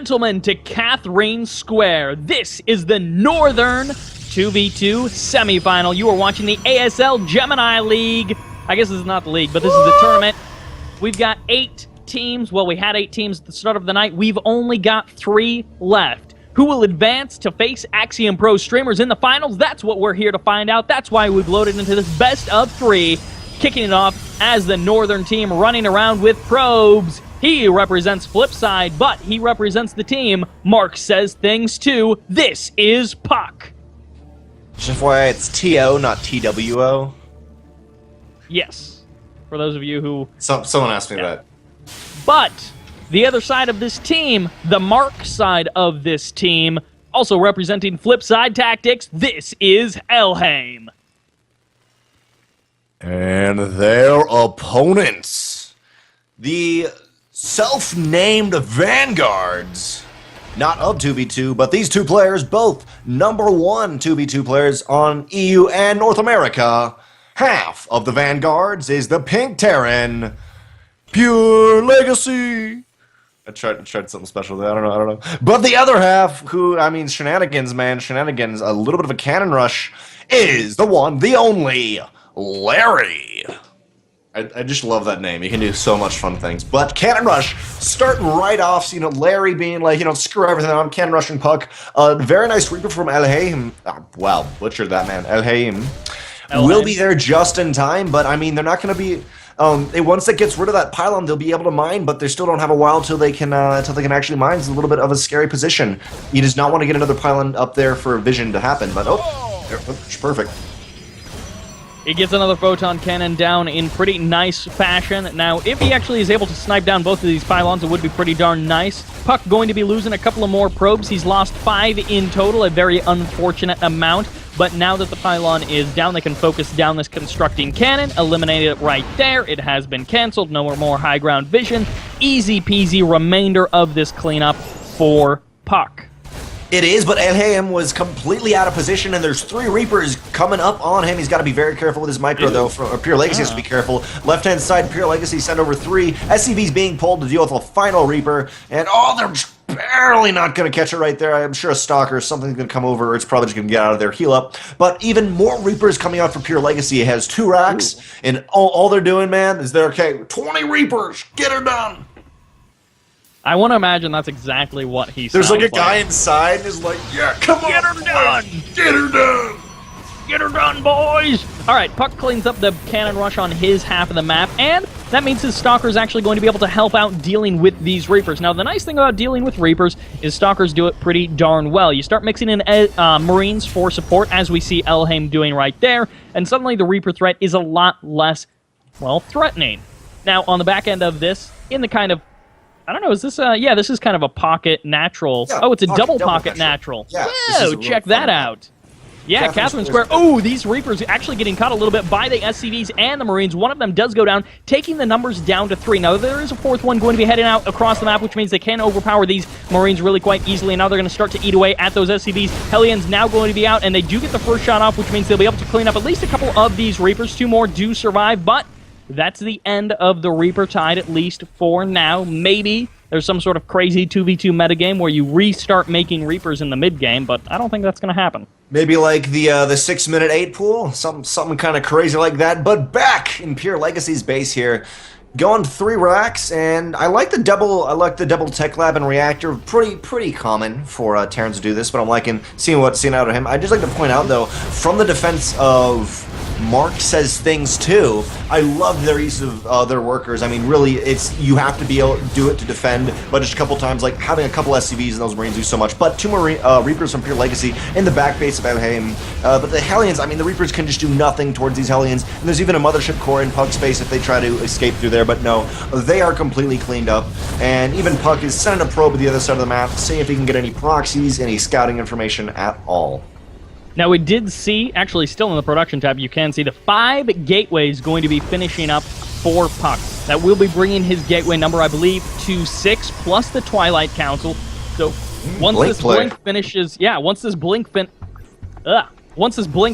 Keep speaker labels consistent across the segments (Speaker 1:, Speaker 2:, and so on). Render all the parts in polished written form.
Speaker 1: gentlemen, to Catherine Square. This is the Northern 2v2 semifinal. You are watching the ASL Gemini League. I guess this is not the league, but this is the tournament. We've got 8 teams. Well, we had 8 teams at the start of the night. We've only got 3 left. Who will advance to face Axiom Pro streamers in the finals? That's what we're here to find out. That's why we've loaded into this best of 3. Kicking it off as the Northern team running around with probes. He represents Flipside, but he represents the team Mark Says Things to. This is puCK.
Speaker 2: Just FYI, it's T-O, not T-W-O.
Speaker 1: Yes. For those of you who...
Speaker 2: Someone asked me that.
Speaker 1: But the other side of this team, the Mark side of this team, also representing Flipside Tactics, this is ElhayM.
Speaker 2: And their opponents, the self-named Vanguards, not of 2v2, but these 2 players, both #1 2v2 players on EU and North America. Half of the Vanguards is the Pink Terran, PureLegacy. I tried something special there, I don't know. But the other half, who, I mean, Shenanigans, man, Shenanigans, a little bit of a cannon rush, is the one, the only, Larry. I just love that name. You can do so much fun things. But Cannon Rush, starting right off, you know, Larry being like, you know, screw everything, I'm Cannon Rush and puCK. Very nice Reaper from ElhayM. Wow, butchered that, man. ElhayM. Will be there just in time, but I mean, they're not going to be... once it gets rid of that pylon, they'll be able to mine, but they still don't have a while till they can actually mine. It's a little bit of a scary position. He does not want to get another pylon up there for vision to happen, but it's perfect.
Speaker 1: He gets another photon cannon down in pretty nice fashion. Now, if he actually is able to snipe down both of these pylons, it would be pretty darn nice. puCK going to be losing a couple of more probes. He's lost 5 in total, a very unfortunate amount. But now that the pylon is down, they can focus down this constructing cannon, eliminate it right there. It has been canceled. No more high ground vision. Easy peasy remainder of this cleanup for puCK.
Speaker 2: It is, but ElhayM was completely out of position, and there's 3 Reapers coming up on him. He's got to be very careful with his micro, though. PureLegacy has to be careful. Left-hand side, PureLegacy send over 3. SCV's being pulled to deal with a final Reaper, and they're just barely not going to catch it right there. I'm sure a Stalker or something's going to come over, or it's probably just going to get out of there, heal up. But even more Reapers coming out for PureLegacy. It has 2 racks, and all they're doing, man, is they're, okay, 20 Reapers, get her done.
Speaker 1: I want to imagine that's exactly what he
Speaker 2: There's like a guy inside and is like, yeah, come on,
Speaker 1: get her done!
Speaker 2: Get her done!
Speaker 1: Get her done, boys! Alright, puCK cleans up the cannon rush on his half of the map, and that means his Stalker is actually going to be able to help out dealing with these Reapers. Now, the nice thing about dealing with Reapers is Stalkers do it pretty darn well. You start mixing in Marines for support, as we see ElhayM doing right there, and suddenly the Reaper threat is a lot less, well, threatening. Now, on the back end of this, in the kind of I don't know, is this, yeah, this is kind of a pocket natural. Yeah, it's a double pocket natural.
Speaker 2: Yeah,
Speaker 1: whoa, check that out. Yeah, Catherine Square. Oh, these Reapers actually getting caught a little bit by the SCVs and the Marines. One of them does go down, taking the numbers down to 3. Now, there is a 4th one going to be heading out across the map, which means they can overpower these Marines really quite easily. Now they're going to start to eat away at those SCVs. Hellions now going to be out, and they do get the first shot off, which means they'll be able to clean up at least a couple of these Reapers. 2 more do survive, but that's the end of the Reaper tide, at least for now. Maybe there's some sort of crazy 2v2 metagame where you restart making Reapers in the mid-game, but I don't think that's going to happen.
Speaker 2: Maybe like the 6-minute 8 pool? Something kind of crazy like that. But back in PureLegacy's base here, going 3 racks, and I like the double tech lab and reactor. Pretty common for Terrans to do this, but I'm liking seeing out of him. I'd just like to point out, though, from the defense of Mark Says Things too, I love their use of their workers. I mean, really, you have to be able to do it to defend, but just a couple times, like having a couple SCVs and those Marines do so much. But 2 more Reapers from PureLegacy in the back base of ElhayM. But the Hellions, I mean, the Reapers can just do nothing towards these Hellions, and there's even a Mothership Core in puCK's base if they try to escape through there, but no, they are completely cleaned up, and even puCK is sending a probe to the other side of the map, seeing if he can get any proxies, any scouting information at all.
Speaker 1: Now, we did see, actually still in the production tab, you can see the 5 gateways going to be finishing up for puCK. That will be bringing his gateway number, I believe, to 6, plus the Twilight Council. So, once this blink finishes, once this blink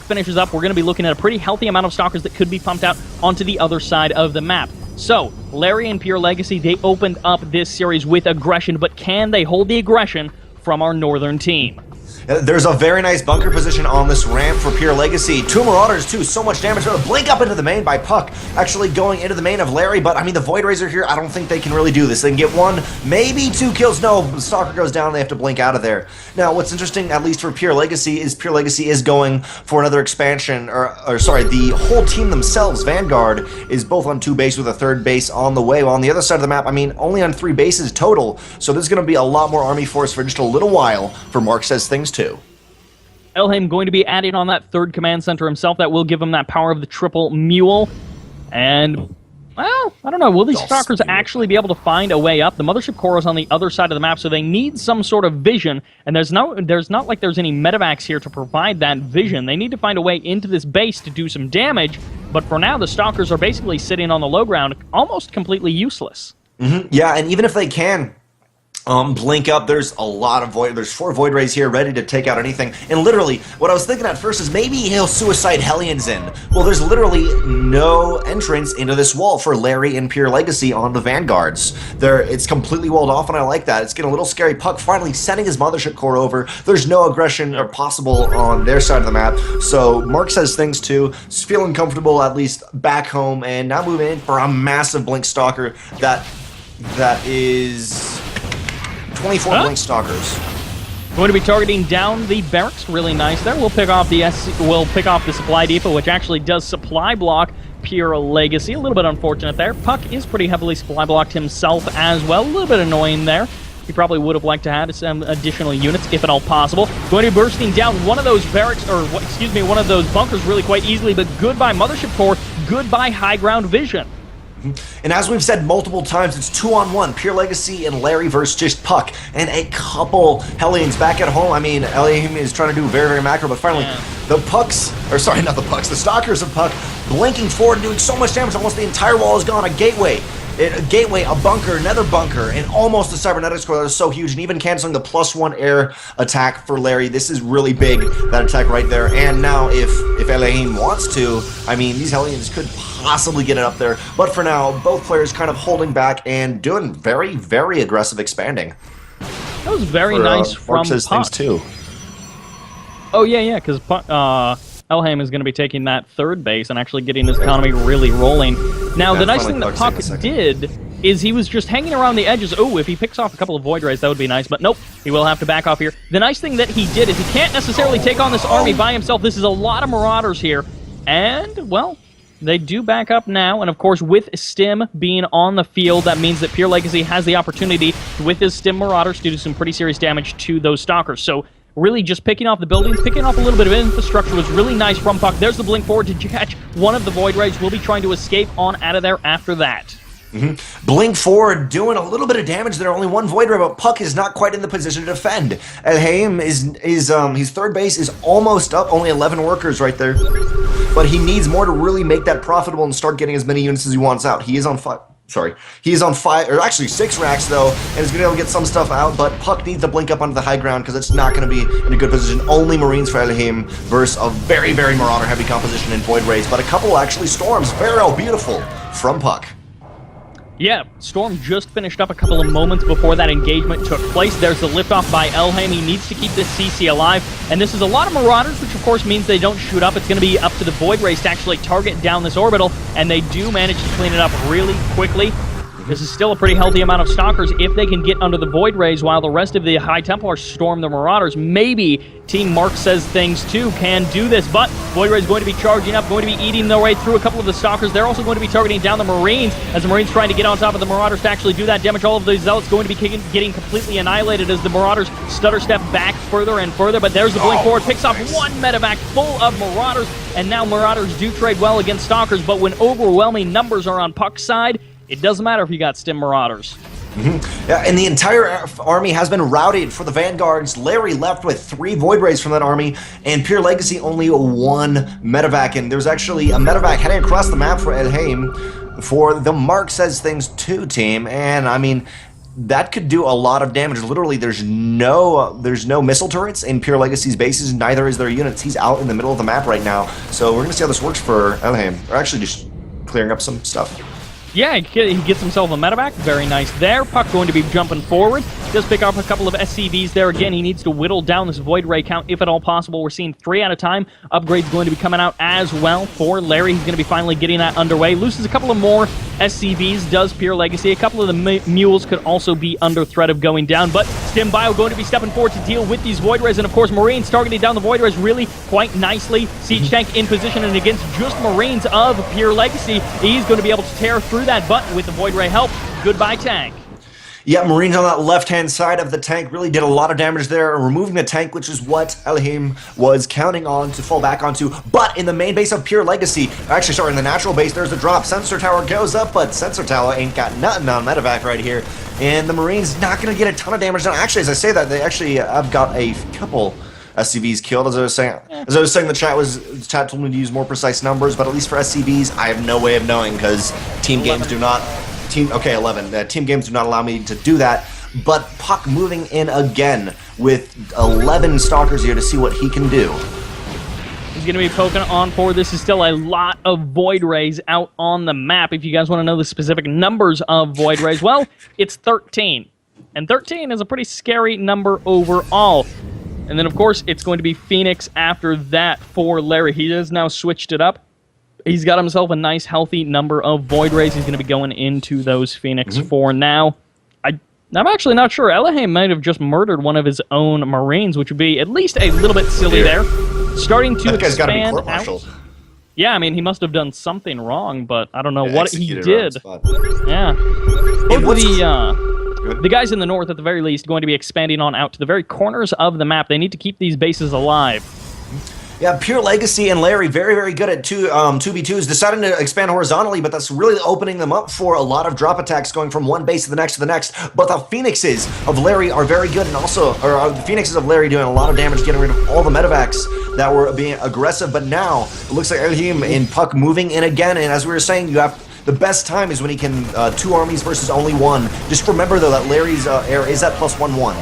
Speaker 1: finishes up, we're going to be looking at a pretty healthy amount of Stalkers that could be pumped out onto the other side of the map. So, Larry and PureLegacy, they opened up this series with aggression, but can they hold the aggression from our Northern team?
Speaker 2: There's a very nice bunker position on this ramp for PureLegacy. Two Marauders, too. So much damage. They're blink up into the main by puCK. Actually going into the main of Larry, but I mean, the Void Razor here, I don't think they can really do this. They can get one, maybe two kills. No, the Stalker goes down. They have to blink out of there. Now, what's interesting, at least for PureLegacy, is PureLegacy is going for another expansion, or sorry, the whole team themselves, Vanguard, is both on 2 bases with a 3rd base on the way. While on the other side of the map, I mean, only on 3 bases total. So there's going to be a lot more army force for just a little while for Mark Says Things too.
Speaker 1: ElhayM going to be adding on that 3rd command center himself. That will give him that power of the triple mule. And, well, I don't know. Will these Stalkers actually be able to find a way up? The Mothership Core is on the other side of the map, so they need some sort of vision. And there's not like there's any medevacs here to provide that vision. They need to find a way into this base to do some damage. But for now, the Stalkers are basically sitting on the low ground, almost completely useless.
Speaker 2: Yeah, and even if they can blink up, there's a lot of Void. There's 4 Void Rays here ready to take out anything. And literally, what I was thinking at first is maybe he'll suicide Hellions in. Well, there's literally no entrance into this wall for Larry and PureLegacy on the Vanguards. It's completely walled off, and I like that. It's getting a little scary. puCK finally sending his Mothership Core over. There's no aggression or possible on their side of the map. So Mark Says Things too. He's feeling comfortable, at least back home, and now moving in for a massive Blink Stalker that is 24 Blink Stalkers.
Speaker 1: Going to be targeting down the barracks. Really nice there. We'll pick off the supply depot, which actually does supply block PureLegacy. A little bit unfortunate there. puCK is pretty heavily supply blocked himself as well. A little bit annoying there. He probably would have liked to have some additional units, if at all possible. Going to be bursting down one of those barracks, or excuse me, one of those bunkers really quite easily, but goodbye Mothership Core, goodbye high ground vision.
Speaker 2: And as we've said multiple times, it's 2-on-1, PureLegacy and Larry versus just puCK, and a couple Hellions back at home. I mean, ElhayM is trying to do very, very macro, but finally, the puCKs, or sorry, not the puCKs, the Stalkers of puCK, blinking forward and doing so much damage, almost the entire wall is gone. A gateway, a bunker, another bunker, and almost a cybernetics core that is so huge, and even canceling the +1 air attack for Larry. This is really big, that attack right there. And now, if ElhayM wants to, I mean, these Hellions could possibly get it up there. But for now, both players kind of holding back and doing very, very aggressive expanding.
Speaker 1: That was very nice from
Speaker 2: Mark Says Things too.
Speaker 1: Oh, yeah, because ElhayM is going to be taking that 3rd base and actually getting his economy really rolling. Now, the nice thing that puCK did is he was just hanging around the edges. Oh, if he picks off a couple of Void Rays, that would be nice, but nope, he will have to back off here. The nice thing that he did is he can't necessarily take on this army by himself. This is a lot of Marauders here, and, well, they do back up now, and of course, with Stim being on the field, that means that PureLegacy has the opportunity, with his Stim Marauders, to do some pretty serious damage to those Stalkers. So, really just picking off the buildings, picking off a little bit of infrastructure was really nice from puCK. There's the blink forward to catch one of the Void Rays. We'll be trying to escape on out of there after that.
Speaker 2: Blink forward, doing a little bit of damage there. Only one Void Ray, but puCK is not quite in the position to defend. ElhayM is his 3rd base is almost up. Only 11 workers right there, but he needs more to really make that profitable and start getting as many units as he wants out. He is on 5. Sorry, he is on 5, or actually 6 racks though, and is going to be able to get some stuff out. But puCK needs to blink up onto the high ground because it's not going to be in a good position. Only Marines for ElhayM versus a very, very Marauder-heavy composition in Void Rays, but a couple actually Storms. Very beautiful from puCK.
Speaker 1: Yeah, Storm just finished up a couple of moments before that engagement took place. There's the liftoff by ElhayM. He needs to keep this CC alive. And this is a lot of Marauders, which of course means they don't shoot up. It's going to be up to the Void Rays to actually target down this orbital. And they do manage to clean it up really quickly. This is still a pretty healthy amount of Stalkers if they can get under the Void Rays while the rest of the High Templars storm the Marauders. Maybe Team Mark Says Things too can do this, but Void Ray is going to be charging up, going to be eating their way through a couple of the Stalkers. They're also going to be targeting down the Marines as the Marines trying to get on top of the Marauders to actually do that damage. All of those Zealots going to be getting completely annihilated as the Marauders stutter step back further and further, but there's the blink forward, picks off one medevac full of Marauders, and now Marauders do trade well against Stalkers, but when overwhelming numbers are on puCK's side, it doesn't matter if you got Stim Marauders.
Speaker 2: Yeah, and the entire army has been routed for the Vanguards. Larry left with 3 Void Rays from that army, and PureLegacy only 1 medevac. And there's actually a medevac heading across the map for ElhayM for the Mark Says Things 2 team. And I mean, that could do a lot of damage. Literally, there's no missile turrets in PureLegacy's bases. Neither is their units. He's out in the middle of the map right now. So we're gonna see how this works for ElhayM. Or actually, just clearing up some stuff.
Speaker 1: Yeah, he gets himself a medevac. Very nice there. puCK going to be jumping forward. Does pick up a couple of SCVs there. Again, he needs to whittle down this Void Ray count if at all possible. We're seeing 3 at a time. Upgrades going to be coming out as well for Larry. He's going to be finally getting that underway. Loses a couple of more SCVs, does PureLegacy. A couple of the mules could also be under threat of going down, but Stim Bio going to be stepping forward to deal with these Void Rays, and of course Marines targeting down the Void Rays really quite nicely. Siege Tank in position, and against just Marines of PureLegacy, he's going to be able to tear through that button with the Void Ray help. Goodbye, tank.
Speaker 2: Yeah, Marines on that left-hand side of the tank really did a lot of damage there, removing the tank, which is what ElhayM was counting on to fall back onto. But in the main base of PureLegacy, actually, sorry, in the natural base, there's a drop. Sensor Tower goes up, but Sensor Tower ain't got nothing on medevac right here. And the Marines not going to get a ton of damage done. Actually, as I say that, they actually have got a couple SCVs killed, as I was saying. As I was saying, the chat told me to use more precise numbers, but at least for SCVs, I have no way of knowing because team games do not. Okay, 11. Team games do not allow me to do that. But puCK moving in again with 11 Stalkers here to see what he can do.
Speaker 1: He's going to be poking on forward. This is still a lot of Void Rays out on the map. If you guys want to know the specific numbers of Void Rays, well, it's 13. And 13 is a pretty scary number overall. And then, of course, it's going to be Phoenix after that for Larry. He has now switched it up. He's got himself a nice, healthy number of Void Rays. He's going to be going into those Phoenix for now. I'm actually not sure. ElhayM might have just murdered one of his own Marines, which would be at least a little bit silly there. Starting to expand out. Yeah, I mean, he must have done something wrong, but I don't know what he did. Yeah. The guys in the north, at the very least, going to be expanding on out to the very corners of the map. They need to keep these bases alive.
Speaker 2: Yeah, PureLegacy and Larry, very, very good at 2v2s, deciding to expand horizontally, but that's really opening them up for a lot of drop attacks going from one base to the next to the next. But the Phoenixes of Larry are very good, and also, the Phoenixes of Larry doing a lot of damage, getting rid of all the medevacs that were being aggressive. But now, it looks like ElhayM and puCK moving in again, and as we were saying, you have the best time is when he can 2 armies versus only 1. Just remember, though, that Larry's air is at +1/1.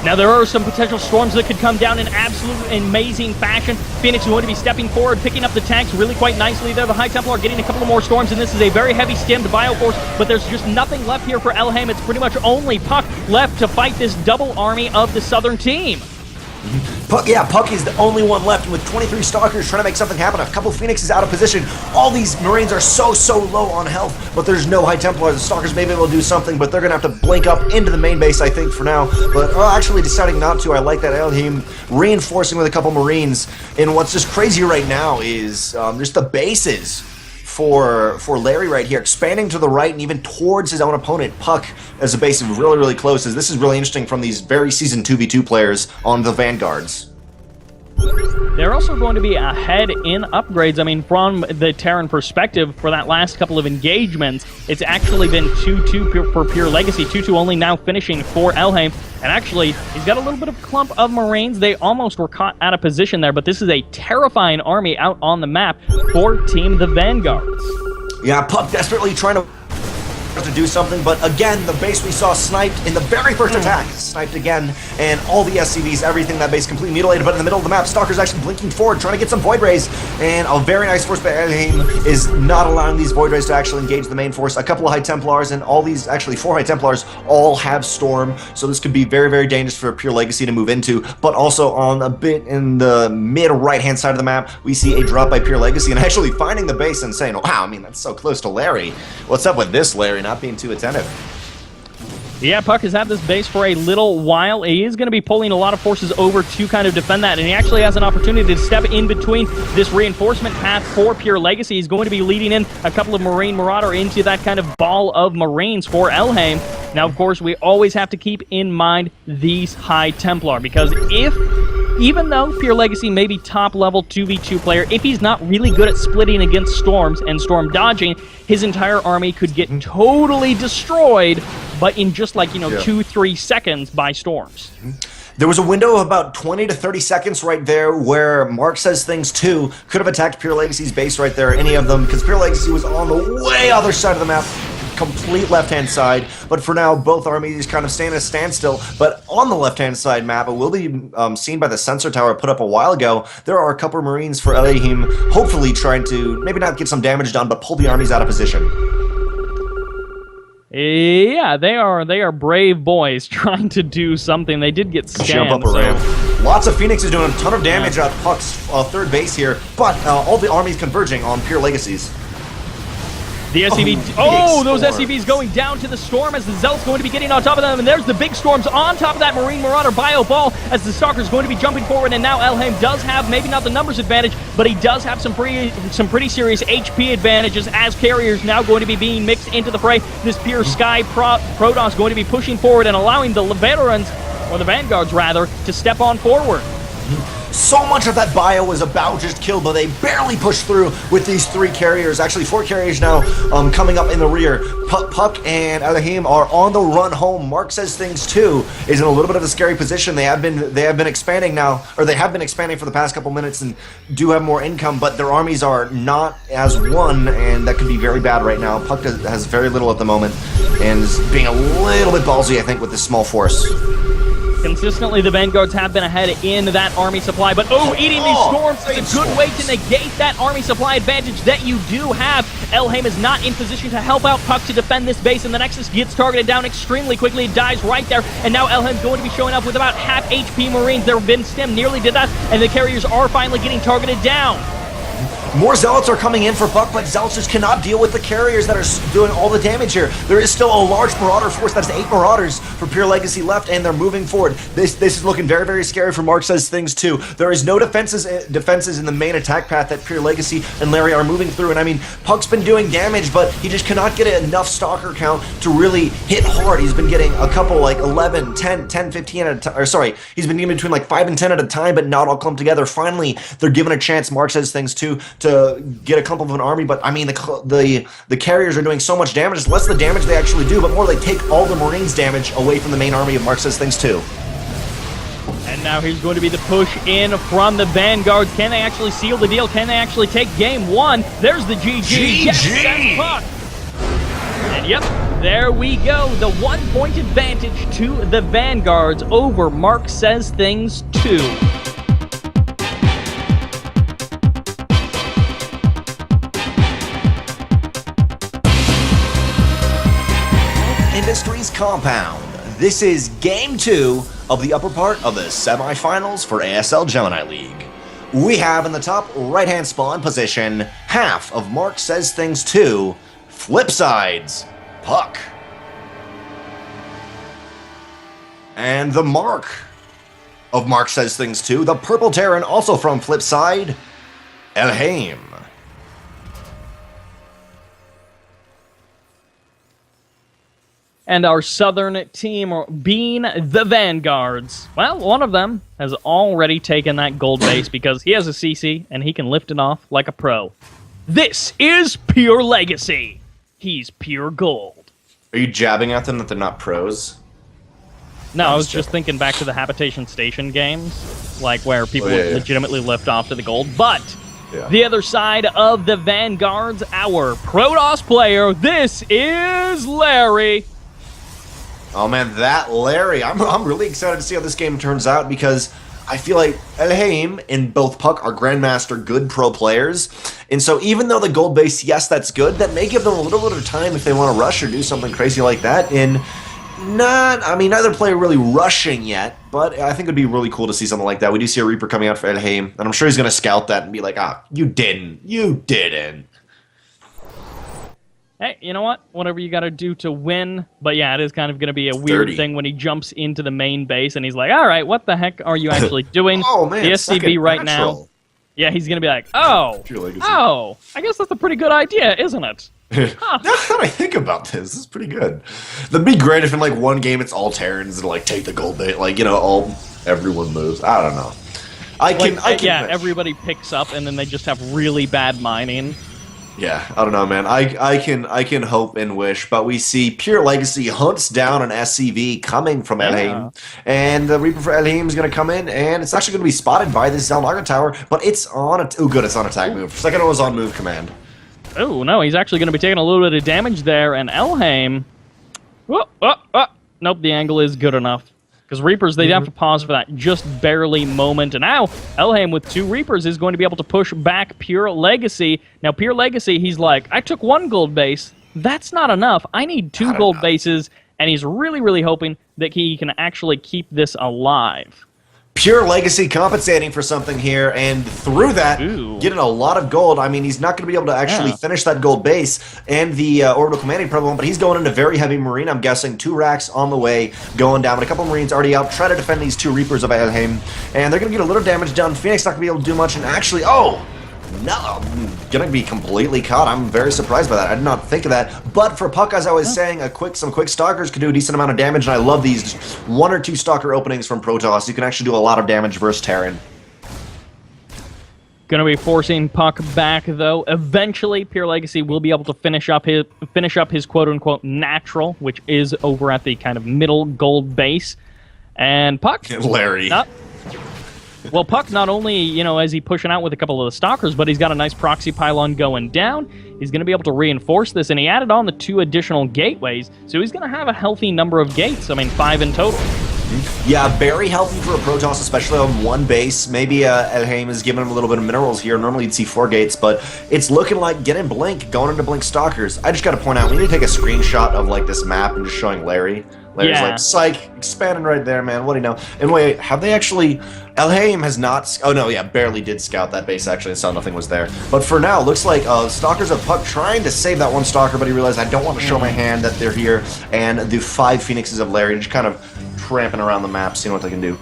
Speaker 1: Now, there are some potential storms that could come down in absolute amazing fashion. Phoenix is going to be stepping forward, picking up the tanks really quite nicely there. The High Templar getting a couple of more storms, and this is a very heavy stemmed Bioforce, but there's just nothing left here for ElhayM. It's pretty much only puCK left to fight this double army of the Southern team.
Speaker 2: puCK is the only one left with 23 Stalkers trying to make something happen. A couple Phoenixes out of position. All these Marines are so low on health, but there's no High Templar. The Stalkers may be able to do something, but they're going to have to blink up into the main base, I think, for now. But actually deciding not to. I like that ElhayM reinforcing with a couple Marines. And what's just crazy right now is just the bases for Larry right here, expanding to the right and even towards his own opponent, puCK, as a base of really close. This is really interesting from these very seasoned 2v2 players on the Vanguards.
Speaker 1: They're also going to be ahead in upgrades. I mean, from the Terran perspective, for that last couple of engagements, it's actually been 2-2 for PureLegacy, 2-2 only now finishing for ElhayM. And actually, he's got a little bit of clump of Marines. They almost were caught out of position there, but this is a terrifying army out on the map for Team the Vanguards.
Speaker 2: Yeah, puCK desperately trying to do something, but again, the base we saw sniped in the very first attack, sniped again, and all the SCVs, everything, that base completely mutilated. But in the middle of the map, Stalker's actually blinking forward, trying to get some Void Rays, and a very nice force by ElhayM is not allowing these Void Rays to actually engage the main force. A couple of High Templars, and all these, actually 4 High Templars, all have Storm, so this could be very dangerous for PureLegacy to move into. But also on a bit in the mid right-hand side of the map, we see a drop by PureLegacy, and actually finding the base and saying, wow, I mean, that's so close to Larry. What's up with this, Larry, not being too attentive?
Speaker 1: Yeah, puCK has had this base for a little while. He is going to be pulling a lot of forces over to kind of defend that, and he actually has an opportunity to step in between this reinforcement path for PureLegacy. He's going to be leading in a couple of Marine Marauder into that kind of ball of Marines for ElhayM. Now, of course, we always have to keep in mind these High Templar, because even though PureLegacy may be top-level 2v2 player, if he's not really good at splitting against storms and storm dodging, his entire army could get totally destroyed, but in just like, 2-3 seconds by storms.
Speaker 2: There was a window of about 20 to 30 seconds right there where Mark says things too could have attacked PureLegacy's base right there, any of them, because PureLegacy was on the way other side of the map, complete left-hand side. But for now, both armies kind of stand at a standstill. But on the left-hand side map, it will be seen by the sensor tower put up a while ago. There are a couple of Marines for ElhayM, hopefully trying to maybe not get some damage done, but pull the armies out of position.
Speaker 1: Yeah, they are brave boys trying to do something. They did get scanned.
Speaker 2: Jump up around. Lots of Phoenixes doing a ton of damage at puCK's third base here, but all the armies converging on PureLegacy's.
Speaker 1: The SCV, those SCVs going down to the Storm as the Zealot's going to be getting on top of them, and there's the big Storms on top of that Marine Marauder Bio Ball as the Stalker's going to be jumping forward, and now ElhayM does have, maybe not the numbers advantage, but he does have some pretty serious HP advantages as Carriers now going to be being mixed into the fray. This Pure Sky Protoss going to be pushing forward and allowing the veterans, or the Vanguards rather, to step on forward.
Speaker 2: So much of that bio was about just killed, but they barely pushed through with these 3 carriers. Actually, 4 carriers now coming up in the rear. puCK and ElhayM are on the run home. Mark Says Things 2 is in a little bit of a scary position. They have been expanding now, or they have been expanding for the past couple minutes and do have more income, but their armies are not as one, and that could be very bad right now. puCK has very little at the moment and is being a little bit ballsy, I think, with this small force.
Speaker 1: Consistently, the Vanguards have been ahead in that army supply, but eating these Storms is a good way to negate that army supply advantage that you do have. ElhayM is not in position to help out puCK to defend this base, and the Nexus gets targeted down extremely quickly. It dies right there, and now ElhayM's going to be showing up with about half HP Marines. Their Vin Stem nearly did that, and the Carriers are finally getting targeted down.
Speaker 2: More Zealots are coming in for puCK, but Zealots just cannot deal with the carriers that are doing all the damage here. There is still a large Marauder force. That's 8 Marauders for PureLegacy left, and they're moving forward. This is looking very, very scary for Mark Says Things 2. There is no defenses in the main attack path that PureLegacy and Larry are moving through, and I mean, puCK's been doing damage, but he just cannot get enough Stalker count to really hit hard. He's been getting a couple, like 11, 10, 15 at a time, or sorry, he's been getting between like 5 and 10 at a time, but not all clumped together. Finally, they're given a chance, Mark Says Things 2, to get a clump of an army, but I mean, the carriers are doing so much damage. It's less the damage they actually do, but more they take all the Marines damage away from the main army of Mark Says Things 2.
Speaker 1: And now here's going to be the push in from the Vanguards. Can they actually seal the deal? Can they actually take game 1? There's the GG. Yes, that's puCK. And yep, there we go. The 1-point advantage to the Vanguards over Mark Says Things 2.
Speaker 2: Industries Compound. This is game 2 of the upper part of the semifinals for ASL Gemini League. We have in the top right-hand spawn position half of Mark Says Things 2, flip sides, puCK. And the mark of Mark Says Things 2, the purple Terran, also from flip side, ElhayM.
Speaker 1: And our southern team being the Vanguards. Well, one of them has already taken that gold base because he has a CC and he can lift it off like a pro. This is PureLegacy. He's pure gold.
Speaker 2: Are you jabbing at them that they're not pros?
Speaker 1: No, I was just thinking back to the Habitation Station games, like where people legitimately lift off to the gold. But the other side of the Vanguards, our Protoss player, this is Larry.
Speaker 2: Oh man, that Larry. I'm really excited to see how this game turns out because I feel like ElhayM and both puCK are Grandmaster good pro players. And so even though the gold base, yes, that's good, that may give them a little bit of time if they want to rush or do something crazy like that. And neither player really rushing yet, but I think it'd be really cool to see something like that. We do see a Reaper coming out for ElhayM, and I'm sure he's going to scout that and be like, you didn't.
Speaker 1: Hey, you know what? Whatever you got to do to win. But yeah, it is kind of going to be a weird thing when he jumps into the main base and he's like, all right, what the heck are you actually doing?
Speaker 2: Oh, man,
Speaker 1: the SCB right now. Yeah, he's going to be like, I guess that's a pretty good idea, isn't it?
Speaker 2: Now that I think about this is pretty good. That'd be great if in like one game it's all Terrans and like take the gold bait, like, everyone moves. I don't know. I can
Speaker 1: everybody picks up and then they just have really bad mining.
Speaker 2: Yeah, I don't know, man. I can hope and wish, but we see PureLegacy hunts down an SCV coming from ElhayM, and the Reaper for ElhayM is going to come in, and it's actually going to be spotted by this Zalnaga tower, but it's on it's on attack move. For a second, it was on move command.
Speaker 1: Oh no, he's actually going to be taking a little bit of damage there, and ElhayM. Nope, the angle is good enough. Because Reapers, they have to pause for that just barely moment. And now, ElhayM with 2 Reapers is going to be able to push back PureLegacy. Now, PureLegacy, he's like, I took 1 gold base, that's not enough. I need 2
Speaker 2: Not
Speaker 1: gold
Speaker 2: enough.
Speaker 1: bases, and he's really, really hoping that he can actually keep this alive.
Speaker 2: PureLegacy compensating for something here, and through that,
Speaker 1: Ooh.
Speaker 2: getting a lot of gold. I mean, he's not going to be able to actually finish that gold base and the orbital commanding problem, but he's going into very heavy marine, I'm guessing. 2 racks on the way, going down, but a couple of marines already out, try to defend these 2 Reapers of ElhayM, and they're going to get a little damage done. Phoenix not going to be able to do much, and actually, oh! No, gonna be completely caught. I'm very surprised by that. I did not think of that. But for puCK, as I was saying, some quick stalkers could do a decent amount of damage, and I love these 1 or 2 stalker openings from Protoss. You can actually do a lot of damage versus Terran.
Speaker 1: Going to be forcing puCK back, though. Eventually, PureLegacy will be able to finish up his quote-unquote natural, which is over at the kind of middle gold base. And puCK...
Speaker 2: Larry.
Speaker 1: Well, puCK not only, is he pushing out with a couple of the stalkers, but he's got a nice proxy pylon going down. He's going to be able to reinforce this, and he added on the 2 additional gateways, so he's going to have a healthy number of gates. I mean, 5 in total.
Speaker 2: Yeah, very healthy for a Protoss, especially on 1 base. Maybe ElhayM is giving him a little bit of minerals here. Normally you'd see 4 gates, but it's looking like getting Blink, going into Blink Stalkers. I just got to point out, we need to take a screenshot of like this map and just showing Larry. Larry's like, psych, expanding right there, man. What do you know? And wait, have they actually... ElhayM has not... Oh, no, yeah, barely did scout that base, actually, and saw nothing was there. But for now, looks like Stalkers of puCK trying to save that 1 Stalker, but he realized I don't want to show my hand that they're here. And the 5 Phoenixes of Larry just kind of tramping around the map, seeing what they can do.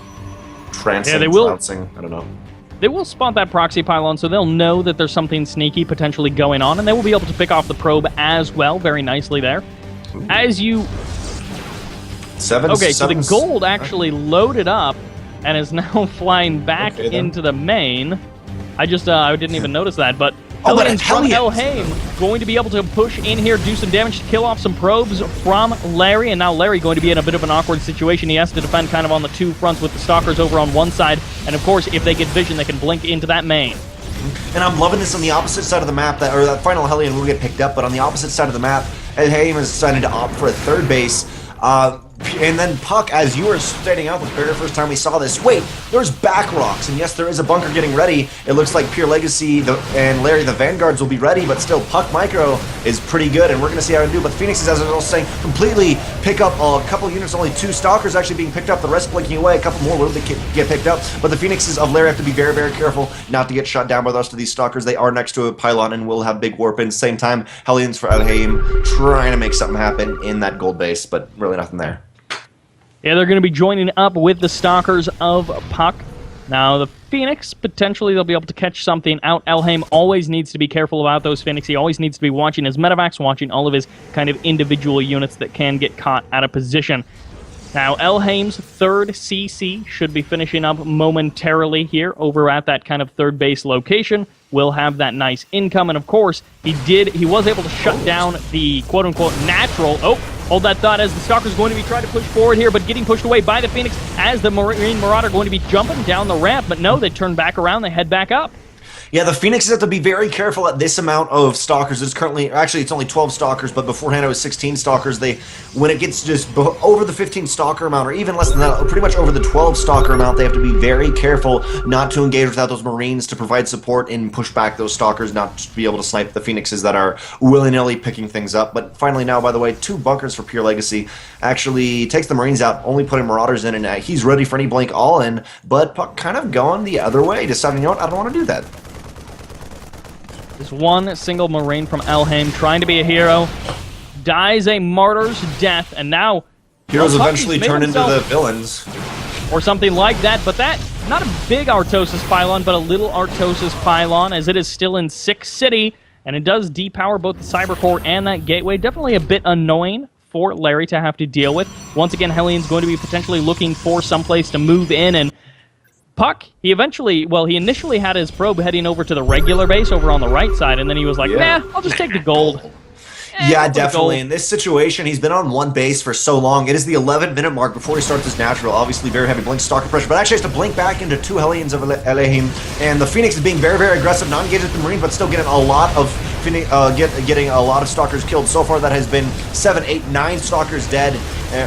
Speaker 2: Trancing,
Speaker 1: they will.
Speaker 2: trouncing, I don't know.
Speaker 1: They will spot that proxy pylon, so they'll know that there's something sneaky potentially going on, and they will be able to pick off the probe as well, very nicely there.
Speaker 2: Ooh.
Speaker 1: As you... So the gold actually loaded up and is now flying back into the main. I didn't even notice that, but Hellions from ElhayM going to be able to push in here, do some damage, to kill off some probes from Larry, and now Larry going to be in a bit of an awkward situation. He has to defend kind of on the 2 fronts with the stalkers over on 1 side, and of course, if they get vision, they can blink into that main.
Speaker 2: And I'm loving this on the opposite side of the map, that final Hellion will get picked up, but on the opposite side of the map, ElhayM has decided to opt for a 3rd base. And then puCK, as you were stating out the very first time we saw this, wait, there's back rocks, and yes, there is a bunker getting ready. It looks like PureLegacy and Larry, the Vanguards, will be ready, but still, puCK Micro is pretty good, and we're going to see how to do. But the Phoenixes, as I was also saying, completely pick up a couple units, only 2 Stalkers actually being picked up, the rest blinking away, a couple more will get picked up. But the Phoenixes of Larry have to be very, very careful not to get shot down by the rest of these Stalkers. They are next to a pylon and will have big warp in. Same time, Hellions for ElhayM trying to make something happen in that gold base, but really nothing there.
Speaker 1: Yeah, they're going to be joining up with the Stalkers of puCK. Now, the Phoenix, potentially they'll be able to catch something out. ElhayM always needs to be careful about those Phoenix. He always needs to be watching his medevacs, watching all of his kind of individual units that can get caught out of position. Now, ElhayM's 3rd CC should be finishing up momentarily here over at that kind of 3rd base location. Will have that nice income, and of course, he was able to shut down the quote-unquote natural... Oh, hold that thought as the Stalker's going to be trying to push forward here, but getting pushed away by the Phoenix as the Marine Marauder going to be jumping down the ramp, but no, they turn back around, they head back up.
Speaker 2: Yeah, the Phoenixes have to be very careful at this amount of Stalkers. It's currently, actually, it's only 12 Stalkers, but beforehand it was 16 Stalkers. When it gets just over the 15 Stalker amount, or even less than that, pretty much over the 12 Stalker amount, they have to be very careful not to engage without those Marines to provide support and push back those Stalkers, not to be able to snipe the Phoenixes that are willy-nilly picking things up. But finally now, by the way, 2 bunkers for PureLegacy. Actually takes the Marines out, only putting Marauders in, and he's ready for any blink all in, but puCK kind of going the other way, deciding, you know what, I don't want to do that.
Speaker 1: This 1 single Marine from ElhayM trying to be a hero, dies a martyr's death, and now...
Speaker 2: Heroes eventually turn into the villains.
Speaker 1: Or something like that, but that, not a big Artosis pylon, but a little Artosis pylon, as it is still in 6 City, and it does depower both the Cyber Core and that gateway. Definitely a bit annoying for Larry to have to deal with. Once again, Hellion's going to be potentially looking for someplace to move in, and puCK, he initially had his probe heading over to the regular base over on the right side, and then he was like, nah, I'll just take the gold.
Speaker 2: Yeah, definitely. In this situation, he's been on 1 base for so long. It is the 11-minute mark before he starts his natural. Obviously, very heavy blink stalker pressure, but actually has to blink back into 2 Hellions of ElhayM. And the Phoenix is being very, very aggressive, not engaged with the Marine, but still getting a lot of getting a lot of Stalkers killed. So far, that has been 7, 8, 9 Stalkers dead,